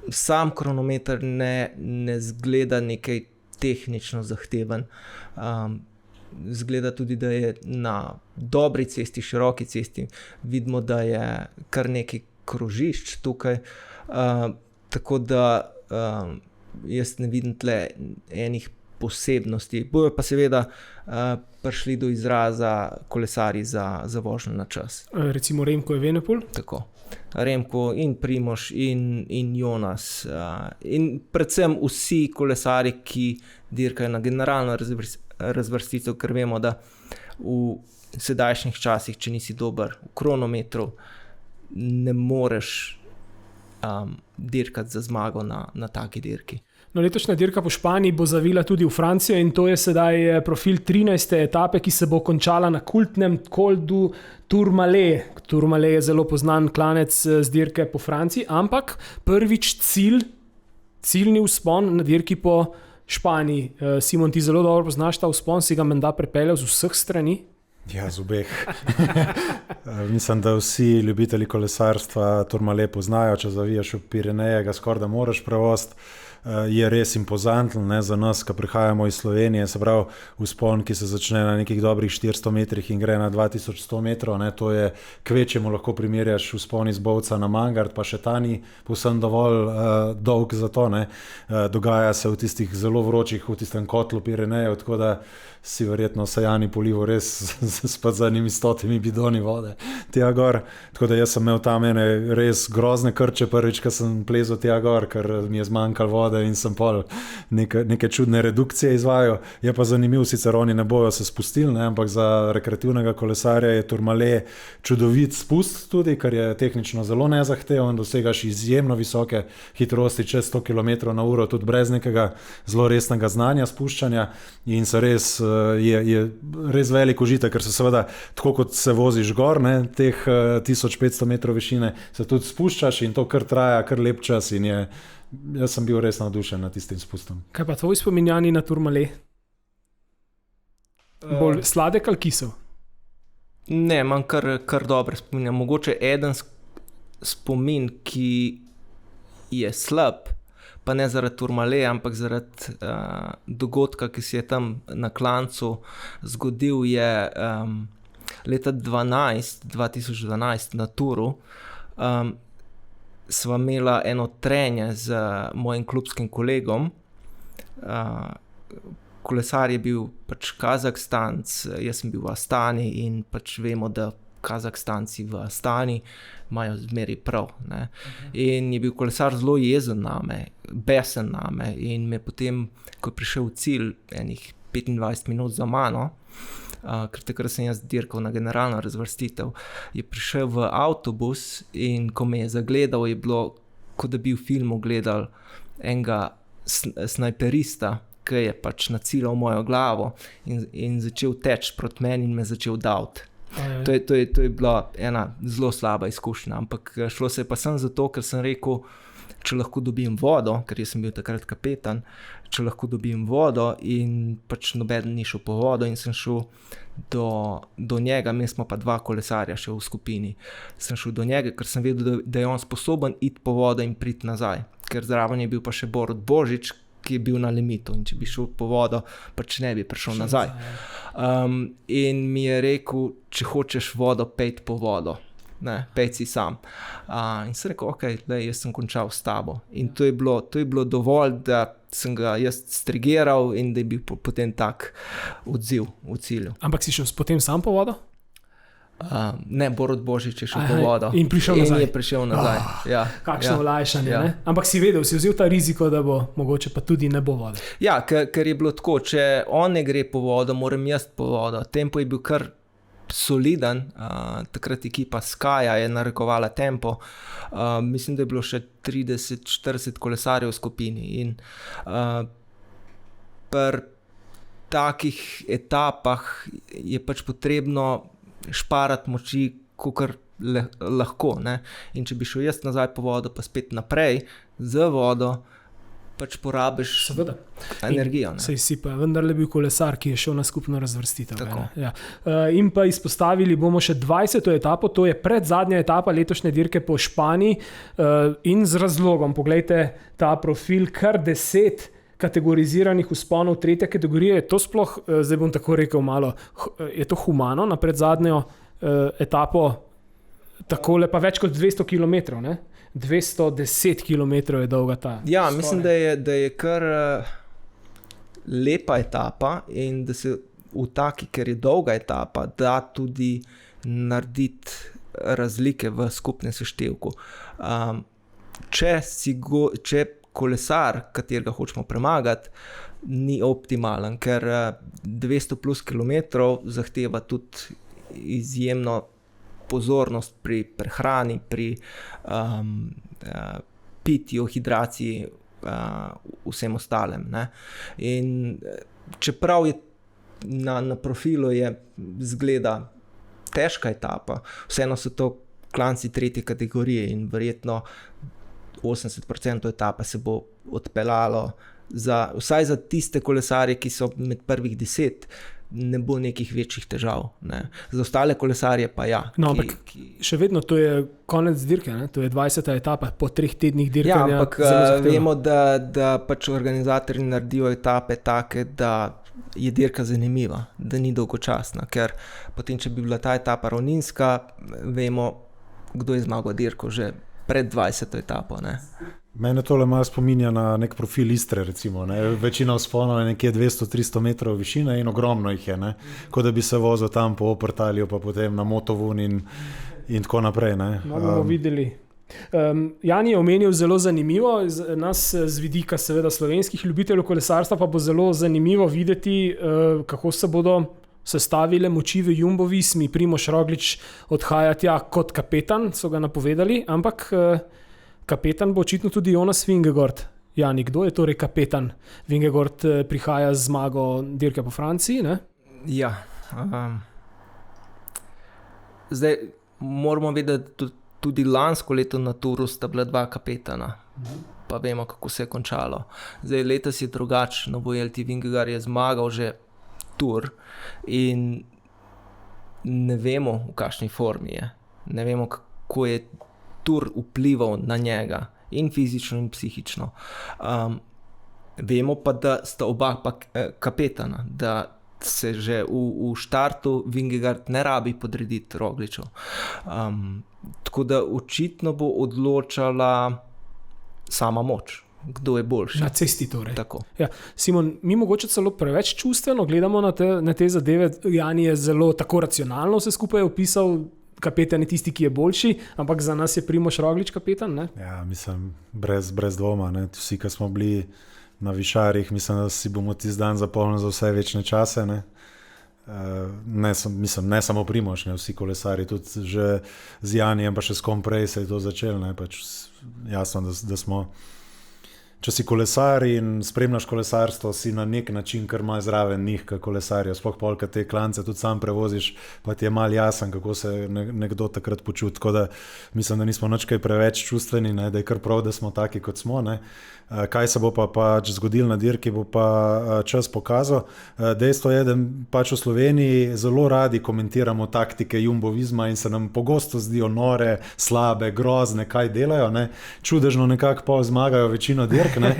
Sam kronometer ne zgleda nekaj tehnično zahteven. Zgleda tudi, da je na dobri cesti, široki cesti, vidimo, da je kar nekaj krožišč tukaj, tako da jaz ne vidim tle enih posebnosti. Bojo pa seveda prišli do izraza kolesarji za vožnjo na čas. Recimo Remco Evenepoel? Tako. Remco in Primož in Jonas in predvsem vsi kolesarji, ki dirkajo na generalno razvrstitev, ker vemo, da v sedajšnjih časih, če nisi dober v kronometru, ne moreš dirkati za zmago na taki dirki. No, letošnja dirka po Španiji bo zavila tudi v Francijo in to je sedaj profil 13. etape, ki se bo končala na kultnem Col du Tourmalet. Tourmalet je zelo poznan klanec z dirke po Franciji, ampak prvič ciljni vzpon na dirki po Španiji. Simon, ti zelo dobro poznaš ta vzpon, si ga menda prepeljal z vseh strani? Ja, z obeh. Mislim, da vsi ljubitelji kolesarstva Tourmalet poznajo, če zavijaš v Pireneje, ga skoraj da moraš prevoziti. Je res impozanten, ne, za nas, ki prihajamo iz Slovenije, se pravi vzpon, ki se začne na nekih dobrih 400 metrih in gre na 2100 metrov, ne, to je kvečjemu lahko primerjaš vzpon iz Bovca na Mangart, pa še ta ni povsem dovolj dolg za to, ne. Dogaja se v tistih zelo vročih, v tistem kotlu Pirenejev, tako da si verjetno Sajani polivo res s zadnjimi 100 bidoni vode tja gor, tako da jaz sem imel tam ene res grozne krče prvič, ko sem plezal tja gor, ker mi je zmanjkalo vode in sem pol neke čudne redukcije izvajal. Je pa zanimiv, sicer oni ne bojo se spustili, ne, ampak za rekreativnega kolesarja je Tourmalet čudovit spust tudi, ker je tehnično zelo nezahteven, dosegaš izjemno visoke hitrosti, čez 100 km/h, tudi brez nekega zelo resnega znanja spuščanja in se res je res velik užitek, ker se seveda, tako kot se voziš gor, ne, teh 1500 metrov višine, se tudi spuščaš in to kar traja, kar lep čas in jaz sem bil res navdušen nad tistim spustom. Kaj pa tvoj spominjani na Tourmalet? Bolj sladek ali kisel? Ne, imam kar dobre spominje. Mogoče eden spomin, ki je slab, pa ne zaradi Tourmalet, ampak zaradi dogodka, ki se je tam na klancu zgodil, je leta 2012 na Turu. Sva imela eno trenje z mojim klubskim kolegom. Kolesar je bil pač Kazahstanc, jaz sem bil v Astani in pač vemo, da Kazahstanci v Astani imajo zmeri prav, ne. In je bil kolesar zelo jezen name, besen name in me potem, ko je prišel v cilj, enih 25 minut za mano, ker takrat sem jaz dirkal na generalno razvrstitev, je prišel v avtobus in ko me je zagledal, je bilo, kot da bi v filmu gledal enega snajperista, ki je pač naciljal mojo glavo in začel teči proti meni in me začel daviti. To je bila ena zelo slaba izkušnja, ampak šlo se je pa sem zato, ker sem rekel, če lahko dobim vodo, ker jaz sem bil takrat kapetan, če lahko dobim vodo in pač nobeden ni šel po vodo in sem šel do njega, mi smo pa 2 kolesarja še v skupini. Sem šel do njega, ker sem vedel, da je on sposoben iti po vodo in priti nazaj, ker zraven je bil pa še Borut Božič, ki je bil na limitu in če bi šel po vodo, pač ne bi prišel nazaj. In mi je rekel, če hočeš vodo, pejt po vodo. Ne, pejt si sam. In sem rekel, okej, jaz sem končal s tabo. In to je bilo dovolj, da sem ga jaz strigeral in da je bil potem tak odziv v cilju. Ampak si šel potem sam po vodo? Ne, Borut Božič je šel po vodo. In prišel nazaj. In je prišel nazaj. Ja, kakšno olajšanje, ja. Ne? Ampak si vedel, si vzel ta riziko, da bo mogoče pa tudi ne bo vode. Ja, ker je bilo tako, če on ne gre po vodo, moram jaz po vodo. Tempo je bil kar soliden, takrat ekipa Skaja je narekovala tempo. Mislim, da je bilo še 30-40 kolesarjev v skupini in pri takih etapah je pač potrebno šparati moči, kakor lahko, ne. In če bi šel jaz nazaj po vodo, pa spet naprej z vodo, pač porabiš seveda energijo. Saj si pa vendarle bil kolesar, ki je šel na skupno razvrstitev. Ja. In pa izpostavili bomo še 20. etapo, to je predzadnja etapa letošnje dirke po Španiji in z razlogom. Poglejte ta profil, kar 10 kategoriziranih vzponov tretje kategorije. Je to sploh, zdaj bom tako rekel malo, je to humano na predzadnjo etapo, takole pa več kot 200 km, ne? 210 km je dolga ta. Ja, mislim, da je kar lepa etapa in da se v taki, ker je dolga etapa, da tudi narediti razlike v skupnem seštevku. Če kolesar, katerega hočemo premagati, ni optimalen, ker 200 plus kilometrov zahteva tudi izjemno pozornost pri prehrani, pri pitju, hidraciji, vsem ostalem, ne. In čeprav je na profilu je zgleda težka etapa, vseeno so to klanci tretje kategorije in verjetno 80% etape se bo odpeljalo vsaj za tiste kolesarje, ki so med prvih 10, ne bo nekih večjih težav. Ne. Za ostale kolesarje pa ja. No, ampak še vedno to je konec dirke, ne? To je 20. etapa po 3 tednih dirkanja. Ja, ampak vemo, da pač organizatorji naredijo etape take, da je dirka zanimiva, da ni dolgočasna, ker potem, če bi bila ta etapa ravninska, vemo, kdo je zmagal dirko že pred 20. etapo. Ne? Mene tole malo spominja na nek profil Istre, recimo. Ne? Večina vzponov je nekje 200-300 metrov višine in ogromno jih je. Ne? Kot da bi se vozil tam po Oprtalju, pa potem na Motovun in tako naprej. Ne? Bomo videli. Jani je omenil zelo zanimivo, nas z vidika seveda slovenskih ljubiteljev kolesarstva pa bo zelo zanimivo videti, kako se bodo sestavile moči v Jumbo Vismi. Primož Roglič odhaja tja kot kapetan, so ga napovedali, ampak kapetan bo očitno tudi Jonas Vingegaard. Jani, kdo je torej kapetan? Vingegaard prihaja z zmago dirke po Franciji, ne? Ja. Zdaj moramo vedeti, tudi lansko leto na Touru sta bila 2 kapetana, pa vemo, kako se je končalo. Zdaj letos je drugače, no Vuelti Vingegaard je zmagal že Tour in ne vemo, v kakšni formi je. Ne vemo, kako je Tour vplival na njega, in fizično, in psihično. Vemo pa, da sta oba kapetana, da se že v štartu Vingegaard ne rabi podrediti Rogliču. Tako da očitno bo odločala sama moč, kdo je boljši. Na cesti torej. Tako. Ja, Simon, mi mogoče celo preveč čustveno gledamo na te zadeve. Jani je zelo tako racionalno vse skupaj opisal, kapetan je tisti, ki je boljši, ampak za nas je Primož Roglič kapetan, ne? Ja, mislim, brez dvoma. Ne? Vsi, ki smo bili na višarjih, mislim, da si bomo tisti dan zapomnili za vse večne čase. Ne? Ne samo Primož, ne? Vsi kolesari, tudi že z Janijem, pa še s kom prej se je to začelo. Pač jasno, da smo, če si kolesar in spremljaš kolesarstvo, si na nek način kar malo zraven njih, kot kolesarjev. Sploh polka te klance tudi sam prevoziš, pa ti je malo jasen, kako se nekdo takrat počuti. Tako da mislim, da nismo nič kaj preveč čustveni, ne? Da je kar prav, da smo taki, kot smo. Ne? Kaj se bo pa pač zgodilo na dirki, bo pa čas pokazal. Dejstvo je, da pač v Sloveniji zelo radi komentiramo taktike Jumbo Visma in se nam pogosto zdijo nore, slabe, grozne, kaj delajo. Ne? Čudežno nekako pol zmagajo večino dirk. Ne?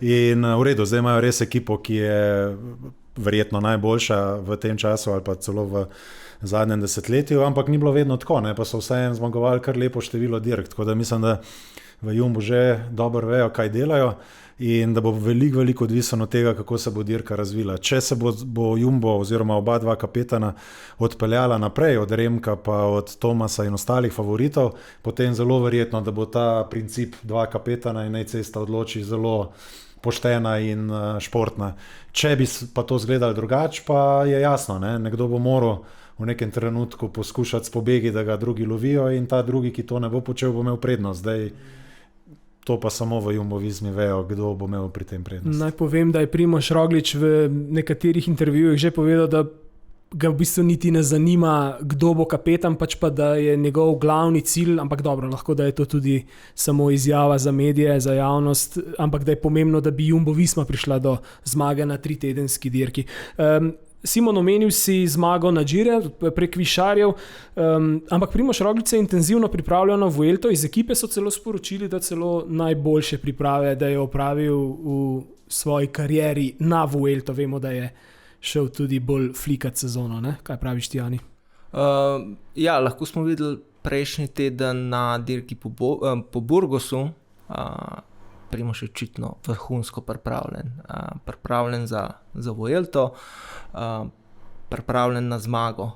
In v redu, zdaj imajo res ekipo, ki je verjetno najboljša v tem času ali pa celo v zadnjem desetletju, ampak ni bilo vedno tako, ne? Pa so vseeno zmagovali kar lepo število dirk, tako da mislim, da v Jumbu že dobro vejo, kaj delajo in da bo veliko odvisno od tega, kako se bo dirka razvila. Če se bo Jumbo oziroma oba dva kapetana odpeljala naprej od Remka pa od Thomasa in ostalih favoritov, potem zelo verjetno, da bo ta princip 2 kapetana in naj cesta odloči zelo poštena in športna. Če bi pa to izgledalo drugače, pa je jasno, ne? Nekdo bo moral v nekem trenutku poskušati s pobegi, da ga drugi lovijo in ta drugi, ki to ne bo počel, bo imel prednost. Zdaj to pa samo v Jumbo Vismi vejo, kdo bo imel pri tem prednost. Naj povem, da je Primož Roglič v nekaterih intervjujih že povedal, da ga v bistvu niti ne zanima, kdo bo kapetan, pač pa da je njegov glavni cilj, ampak dobro, lahko da je to tudi samo izjava za medije, za javnost, ampak da je pomembno, da bi Jumbo Visma prišla do zmage na 3-tedenski dirki. Simon, omenil si zmago na Gire prek višarjev, ampak Primož Roglič se intenzivno pripravlja na Vuelto. Iz ekipe so celo sporočili, da celo najboljše priprave, da je opravil v svoji karieri na Vuelto. Vemo, da je šel tudi bolj flikat sezono, ne? Kaj praviš ti, Jani? Ja, lahko smo videli prejšnji teden na dirki po Burgosu. Primož je očitno vrhunsko pripravljen za Vuelto, pripravljen na zmago.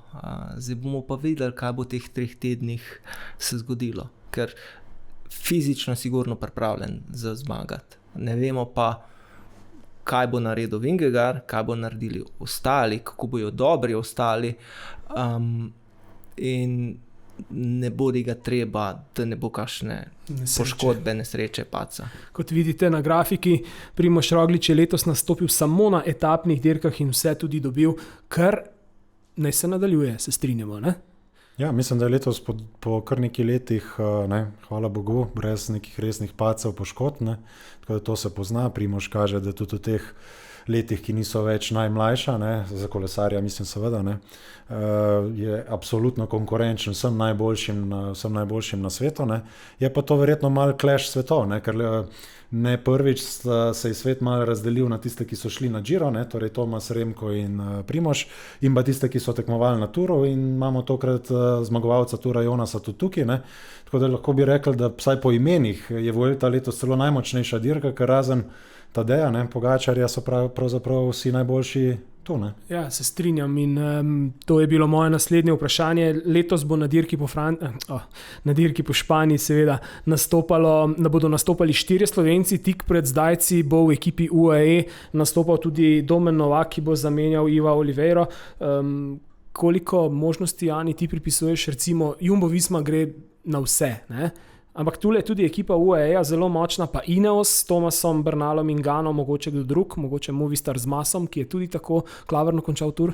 Zdaj bomo pa videli, kaj bo v teh 3 tednih se zgodilo, ker fizično sigurno pripravljen za zmagati. Ne vemo pa, kaj bo naredil Vingegaard, kaj bo naredili ostali, kako bojo dobri ostali, in ne bo ga treba, da ne bo kakšne poškodbe, nesreče, paca. Kot vidite na grafiki, Primož Roglič je letos nastopil samo na etapnih dirkah in vse tudi dobil, kar naj se nadaljuje, se strinjamo, ne? Ja, mislim, da je letos po kar nekaj letih, hvala Bogu, brez nekih resnih pacev, poškodb, ne? Tako da to se pozna. Primož kaže, da tudi v teh letih, ki niso več najmlajša, ne, za kolesarja mislim seveda, ne, je absolutno konkurenčen vsem najboljšim na svetu, ne. Je pa to verjetno malo clash svetov, ne, ker ne prvič se je svet malo razdelil na tiste, ki so šli na Giro, ne, torej Tomas, Remko in Primož, in pa tiste, ki so tekmovali na Turu, in imamo tokrat zmagovalca Tura Jonasa tudi tukaj, ne. Tako da lahko bi rekli, da vsaj po imenih je Vuelta letos celo najmočnejša dirka, ker razen Tadeja, ne, Pogačarja so pravzaprav vsi najboljši tu, ne. Ja, se strinjam in to je bilo moje naslednje vprašanje. Letos bo na dirki po Španiji seveda bodo nastopali 4 Slovenci, tik pred zdajci bo v ekipi UAE nastopal tudi Domen Novak, ki bo zamenjal Iva Oliveiro. Koliko možnosti, Jani, ti pripisuješ, recimo Jumbo Visma gre na vse, ne? Ampak tule je tudi ekipa UAE zelo močna, pa Ineos s Tomasom, Bernalom in Ganom, mogoče kdo drug, mogoče Movistar z Masom, ki je tudi tako klavrno končal tur.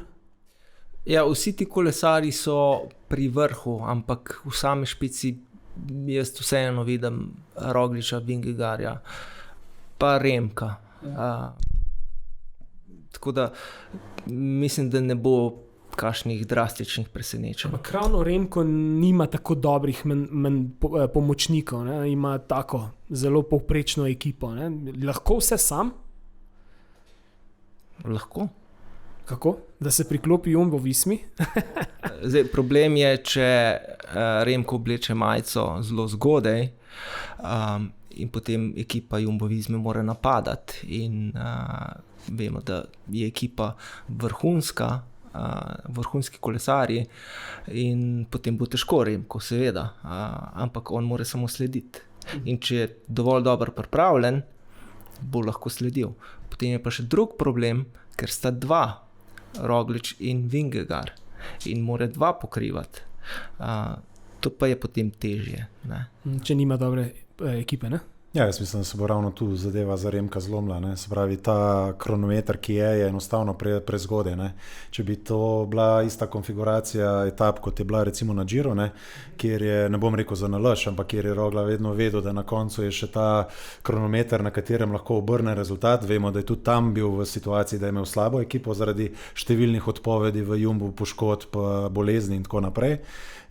Ja, vsi ti kolesari so pri vrhu, ampak v sami špici jaz vseeno vidim Rogliča, Vingegaarja, pa Remka. Tako da mislim, da ne bo kakšnih drastičnih presenečenj. Ampak ravno Remko nima tako dobrih pomočnikov, ne? Ima tako zelo povprečno ekipo. Ne? Lahko vse sam? Lahko. Kako? Da se priklopi Jumbo Vismi? Zdaj, problem je, če Remko obleče majico zelo zgodaj in potem ekipa Jumbo Visme mora napadati in vemo, da je ekipa vrhunski kolesarji in potem bo težko Remko, seveda, ampak on mora samo slediti. In če je dovolj dobro pripravljen, bo lahko sledil. Potem je pa še drug problem, ker sta 2, Roglič in Vingegaard, in mora 2 pokrivati. To pa je potem težje, ne? Če nima dobre ekipe, ne? Ja, jaz mislim, da se bo ravno tu zadeva za Remka zlomila, ne. Se pravi, ta kronometer, ki je enostavno prezgodaj, ne. Če bi to bila ista konfiguracija etap, kot je bila recimo na Giro, ne, kjer je, ne bom rekel za nalaž, ampak kjer je Rogla vedno vedel, da na koncu je še ta kronometer, na katerem lahko obrne rezultat. Vemo, da je tudi tam bil v situaciji, da je imel slabo ekipo zaradi številnih odpovedi v Jumbu, poškodb, bolezni in tako naprej.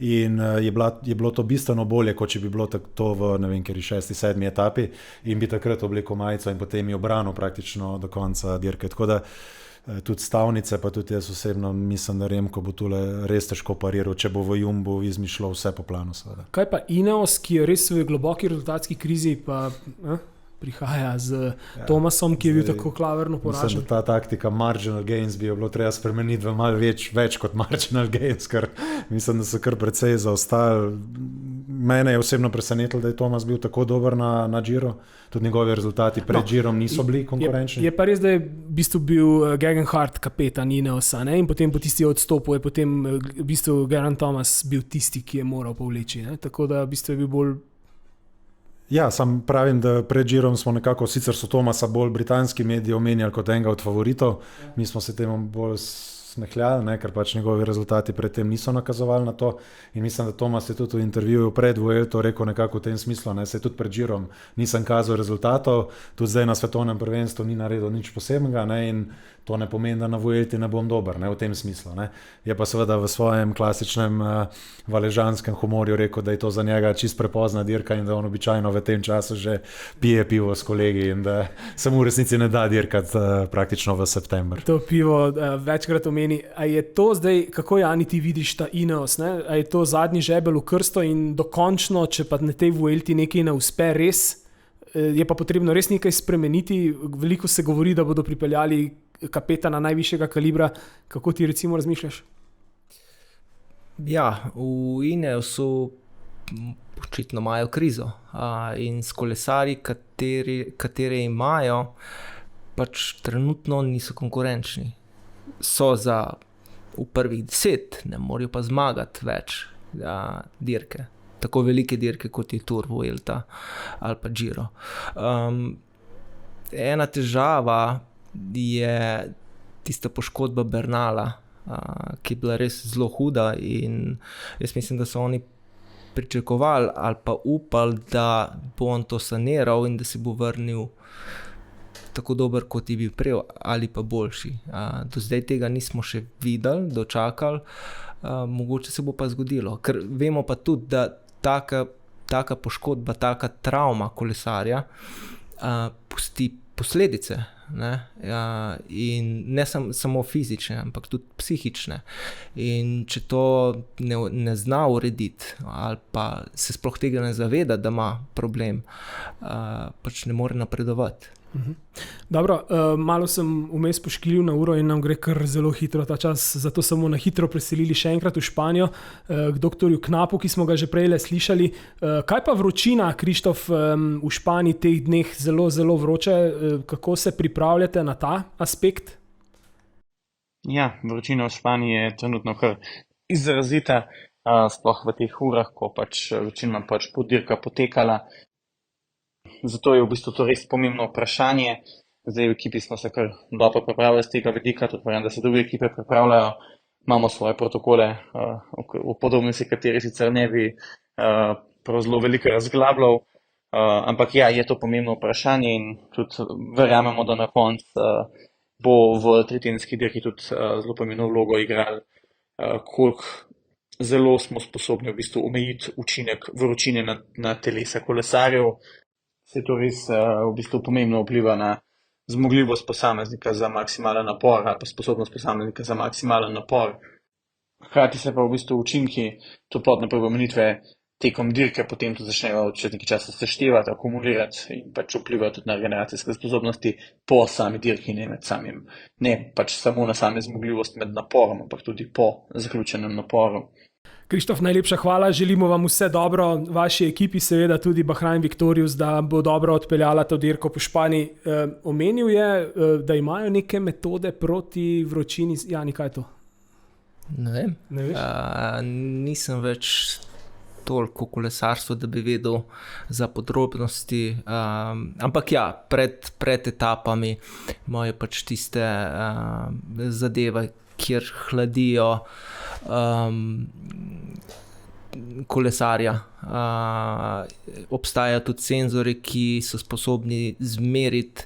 In je bilo to bistveno bolje, kot če bi bilo to v, ne vem, ker je 6., 7. etapi in bi takrat oblekel majico in potem je obranil praktično do konca dirke. Tako da tudi stavnice, pa tudi jaz osebno mislim, da Remko bo tule res težko pariral, če bo v Jumbu izmišljal vse po planu, seveda. Kaj pa Ineos, ki je res v globoki rezultatski krizi, pa prihaja z Tomasom, ki je bil tako klavrno poražen. Mislim, da ta taktika marginal gains bi jo bilo treba spremeniti v malo več kot marginal gains, ker mislim, da so kar precej zaostali. Mene je osebno presenetilo, da je Tomas bil tako dober na Giro. Tudi njegovi rezultati pred Girom niso bili konkurenčni. Je pa res, da je v bistvu bil Gegenhardt kapetan Ineosa, ne? In potem po tisti odstopu je potem v bistvu Geraint Thomas bil tisti, ki je moral povleči, ne? Tako da v bistvu je bil bolj. Ja, sam pravim, da pred Girom smo nekako, sicer so Thomasa bolj britanski mediji omenjali kot enega od favoritov, mi smo se temu bolj smehljali, ne, ker pač njegovi rezultati predtem niso nakazovali na to in mislim, da Thomas je tudi v intervjuju pred Vuelto rekel nekako v tem smislu, ne, se tudi pred Girom nisem kazal rezultatov, tudi zdaj na svetovnem prvenstvu ni naredil nič posebnega, ne, in to ne pomeni, da na Vuelti ne bom dober, ne, v tem smislu, ne. Je pa seveda v svojem klasičnem valežanskem humorju rekel, da je to za njega čist prepozna dirka in da on običajno v tem času že pije pivo s kolegi in da se mu v resnici ne da dirkati praktično v september. To pivo večkrat omeni. A je to zdaj, kako Jani ti vidiš ta Ineos, ne? A je to zadnji žebelj v krsto in dokončno, če pa na tej Vuelti nekaj ne uspe res, je pa potrebno res nekaj spremeniti. Veliko se govori, da bodo pripeljali kapetana najvišjega kalibra. Kako ti recimo razmišljaš? Ja, v Ineosu očitno imajo krizo in s kolesarji, katere imajo, pač trenutno niso konkurenčni. So v prvih 10, ne morajo pa zmagati več dirke. Tako velike dirke, kot je Tour, Vuelta ali pa Giro. Ena težava je tista poškodba Bernala, ki je bila res zelo huda in jaz mislim, da so oni pričakovali ali pa upali, da bo on to saniral in da se bo vrnil tako dober, kot je bil prej, ali pa boljši. Do zdaj tega nismo še videli, dočakali, mogoče se bo pa zgodilo. Ker vemo pa tudi, da taka poškodba, taka travma kolesarja pusti posledice. Ne? In ne samo fizične, ampak tudi psihične. In če to ne zna urediti ali pa se sploh tega ne zaveda, da ima problem, pač ne more napredovati. Dobro, malo sem vmes poškilil na uro in nam gre kar zelo hitro ta čas, zato smo na hitro preselili še enkrat v Španijo k doktorju Knapu, ki smo ga že prej slišali. Kaj pa vročina, Krištof, v Španiji teh dneh zelo, zelo vroče? Kako se pripravljate na ta aspekt? Ja, vročina v Španiji je trenutno kar izrazita, sploh v teh urah, ko pač večinoma pač dirka potekala. Zato je v bistvu to res pomembno vprašanje. Zdaj v ekipi smo se kar dobro pripravili z tega vidika, tudi vem, da se druge ekipe pripravljajo. Imamo svoje protokole, v podrobnosti kateri sicer ne bi prav zelo veliko razglabljal, ampak ja, je to pomembno vprašanje in tudi verjamemo, da na koncu bo v tritedenski dirki tudi zelo pomembno vlogo igrali, koliko zelo smo sposobni v bistvu omejiti učinek vročine na telesa kolesarjev. Se to res v bistvu pomembno vpliva na zmogljivost posameznika za maksimalen napor ali pa sposobnost posameznika za maksimalen napor. Hkrati se pa v bistvu učinki toplotne preobremenitve tekom dirke potem tudi začnejo čez nekaj časa seštevati, akumulirati in pač vplivati tudi na regeneracijske sposobnosti po sami dirki, ne pač samo na same zmogljivost med naporom, ampak tudi po zaključenem naporu. Krištof, najlepša hvala, želimo vam vse dobro, vaši ekipi, seveda tudi Bahrain Victorious, da bo dobro odpeljala to dirko po Španiji. Omenil je, da imajo neke metode proti vročini. Jani, kaj je to? Ne vem. Nisem več toliko kolesarstvo, da bi vedel za podrobnosti, ampak ja, pred etapami imajo pač tiste zadeve, kjer hladijo kolesarja. Obstajajo tudi senzori, ki so sposobni zmeriti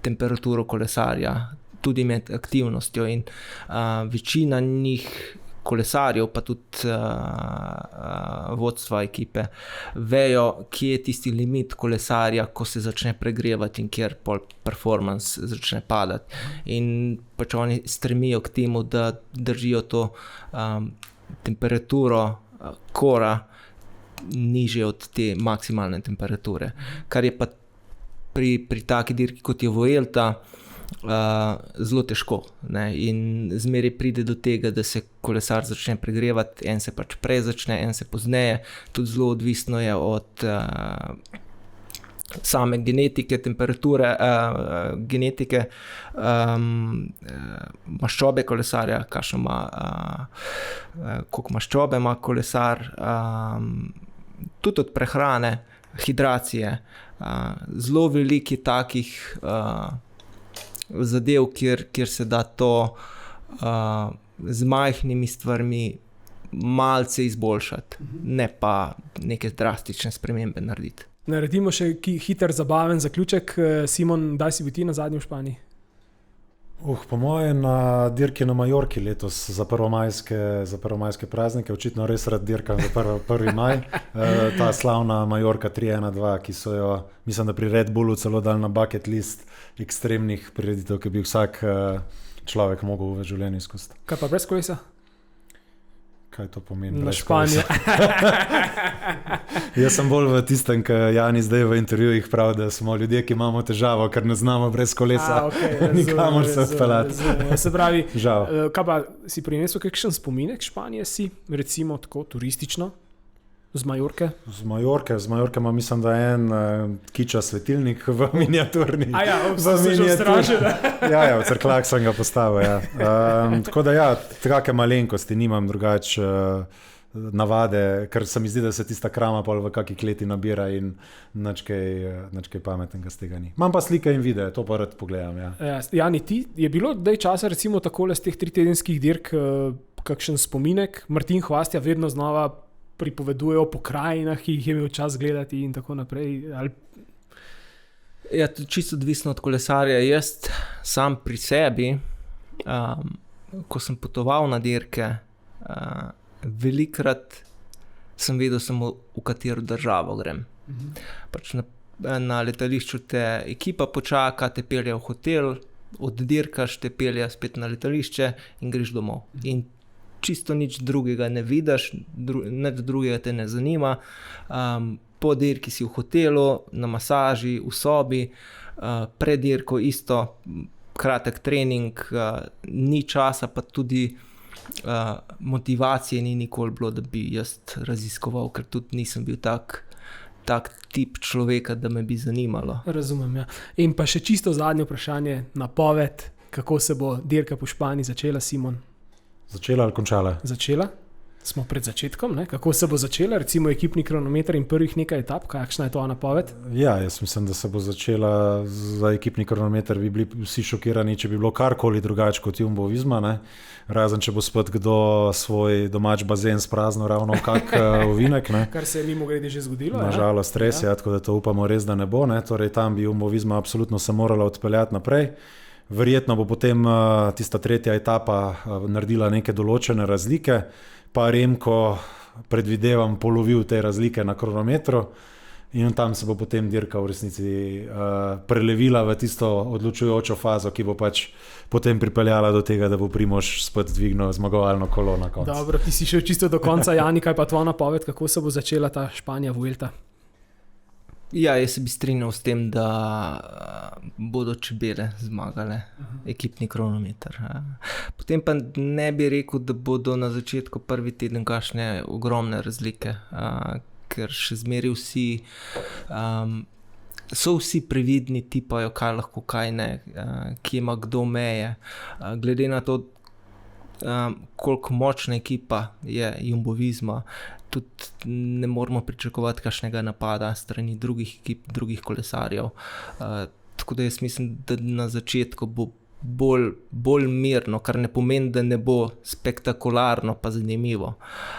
temperaturo kolesarja, tudi med aktivnostjo in večina njih kolesarjev, pa tudi vodstva ekipe, vejo, kje je tisti limit kolesarja, ko se začne pregrevati in kjer performance začne padati. In pač oni stremijo k temu, da držijo to temperaturo kora nižje od te maksimalne temperature. Kar je pa pri taki dirki, kot je Vuelta, zelo težko, ne? In zmeraj pride do tega, da se kolesar začne pregrevati, en se pač prej začne, en se pozneje, tudi zelo odvisno je od same genetike, temperature, genetike, maščobe kolesarja, koliko maščobe ima kolesar, tudi od prehrane, hidracije, zelo veliko takih zadev, kjer se da to z majhnimi stvarmi malce izboljšati, ne pa neke drastične spremembe narediti. Naredimo še hiter, zabaven zaključek. Simon, kdaj si bil ti na zadnji v Španiji? Po moje na dirki na Majorki letos za prvomajske praznike, očitno res rad dirkam za 1. maj. Ta slavna Majorka 312, ki so jo, mislim, da pri Red Bullu celo dali na bucket list ekstremnih prireditev, ki bi vsak človek mogel v življenju izkusiti. Kaj pa brez kolesa? Kaj to pomeni? Na Španijo. Jaz sem bolj v tistem, ki Jani zdaj v intervjujih pravi, da smo ljudje, ki imamo težavo, ker ne znamo brez kolesa nikamor se odpeljati. Se pravi, žal. Kaj pa si prinesel kakšen spominek Španije si, recimo tako turistično? Z Majorke? Z Majorke ima, mislim, da en kiča svetilnik v miniaturni. Se že ustrašil. V Cerkljah sem ga postavil, ja. Tako da ja, take malenkosti nimam drugače navade, ker se mi zdi, da se tista krama pol v kaki kleti nabira in nič kaj pametnega z tega ni. Imam pa slike in videe, to pa rad pogledam, ja. Jani, ti je bilo daj časa recimo takole z teh 3-tedenskih dirk kakšen spominek? Martin Hvastija vedno znova pripoveduje o pokrajinah, ki jih je imel čas gledati in tako naprej. Ja, to je čisto odvisno od kolesarja. Jaz sam pri sebi, ko sem potoval na dirke, velikrat sem vedel samo, v katero državo grem. Pač na letališču te ekipa počaka, te pelje v hotel, oddirkaš, te pelje spet na letališče in greš domov. In čisto nič drugega ne vidiš, nič drugega te ne zanima. Po dirki si v hotelu, na masaži, v sobi, pred dirko isto, kratek trening, ni časa, pa tudi motivacije ni nikoli bilo, da bi jaz raziskoval, ker tudi nisem bil tak tip človeka, da me bi zanimalo. Razumem, ja. In pa še čisto zadnje vprašanje, napoved, kako se bo dirka po Španiji začela, Simon? Začela ali končala? Začela? Smo pred začetkom, ne? Kako se bo začela, recimo ekipni kronometer in prvih nekaj etap, kakšna je to napoved? Ja, jaz mislim, da se bo začela za ekipni kronometer, bi bili vsi šokirani, če bi bilo karkoli drugače kot Jumbo Visma, ne? Razen, če bo spet kdo svoj domač bazen spraznil ravno kak ovinek. Ne? Kar se je mimogrede že zgodilo. Nažalost, res je, tako da to upamo res, da ne bo. Ne? Torej, tam bi Jumbo Visma absolutno se morala odpeljati naprej. Verjetno bo potem tista tretja etapa naredila neke določene razlike, pa Remko predvidevam polovil te razlike na kronometru in tam se bo potem dirka v resnici prelevila v tisto odločujočo fazo, ki bo pač potem pripeljala do tega, da bo Primož spet dvignil zmagovalno kolo na koncu. Dobro, ti si šel čisto do konca, Jani, kaj pa tvoja napoved, kako se bo začela ta Španija Vuelta? Ja, jaz se bi strinjal s tem, da bodo čebele zmagale ekipni kronometer. Potem pa ne bi rekel, da bodo na začetku prvi teden kakšne ogromne razlike, ker še zmeraj vsi so vsi previdni, tipajo, kaj lahko, kaj ne, kje ima kdo meje. Glede na to, koliko močna ekipa je Jumbo Visma, tudi ne moramo pričakovati kakšnega napada strani drugih ekip, drugih kolesarjev. Tako da jaz mislim, da na začetku bo bolj mirno, kar ne pomeni, da ne bo spektakularno pa zanimivo.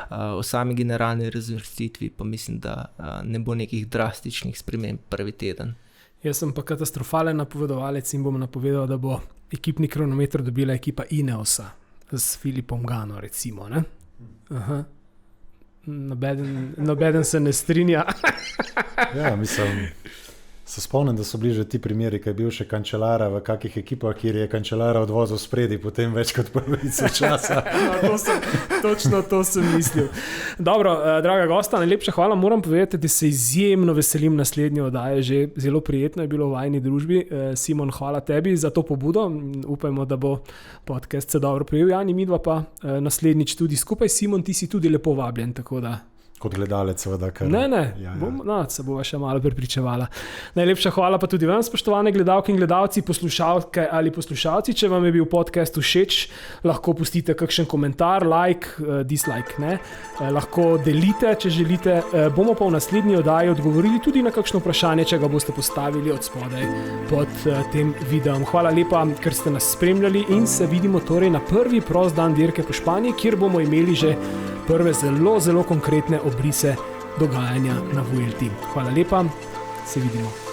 V sami generalni razvrstitvi pa mislim, da ne bo nekih drastičnih sprememb prvi teden. Jaz sem pa katastrofalen napovedovalec in bom napovedal, da bo ekipni kronometer dobila ekipa Ineosa s Filipom Gano, recimo. Ne? Aha. Nobeden se ne strinja. Ja, mislim, se spomnim, da so bili že ti primeri, ko je bil še Kančelara v kakih ekipah, kjer je Kančelara odvozil spredi, potem več kot polovico časa. Točno to sem mislil. Dobro, draga gosta, najlepša hvala. Moram povedati, da se izjemno veselim naslednje oddaje. Že zelo prijetno je bilo v vajni družbi. Simon, hvala tebi za to pobudo. Upajmo, da bo podcast se dobro prijel. Jani, midva pa naslednjič tudi skupaj. Simon, ti si tudi lepo vabljen, tako da... Kot gledalec, seveda. Ja. Se bova še malo prepričevala. Najlepša hvala pa tudi vam, spoštovane gledalke in gledalci, poslušalke ali poslušalci. Če vam je bil podcast všeč, lahko pustite kakšen komentar, like, dislike, ne? Lahko delite, če želite. Bomo pa v naslednji oddaji odgovorili tudi na kakšno vprašanje, če ga boste postavili od spodaj pod tem videom. Hvala lepa, ker ste nas spremljali in se vidimo torej na prvi prost dan dirke po Španiji, kjer bomo imeli že prve zelo konkretne obrise dogajanja na Vuelti. Hvala lepa, se vidimo.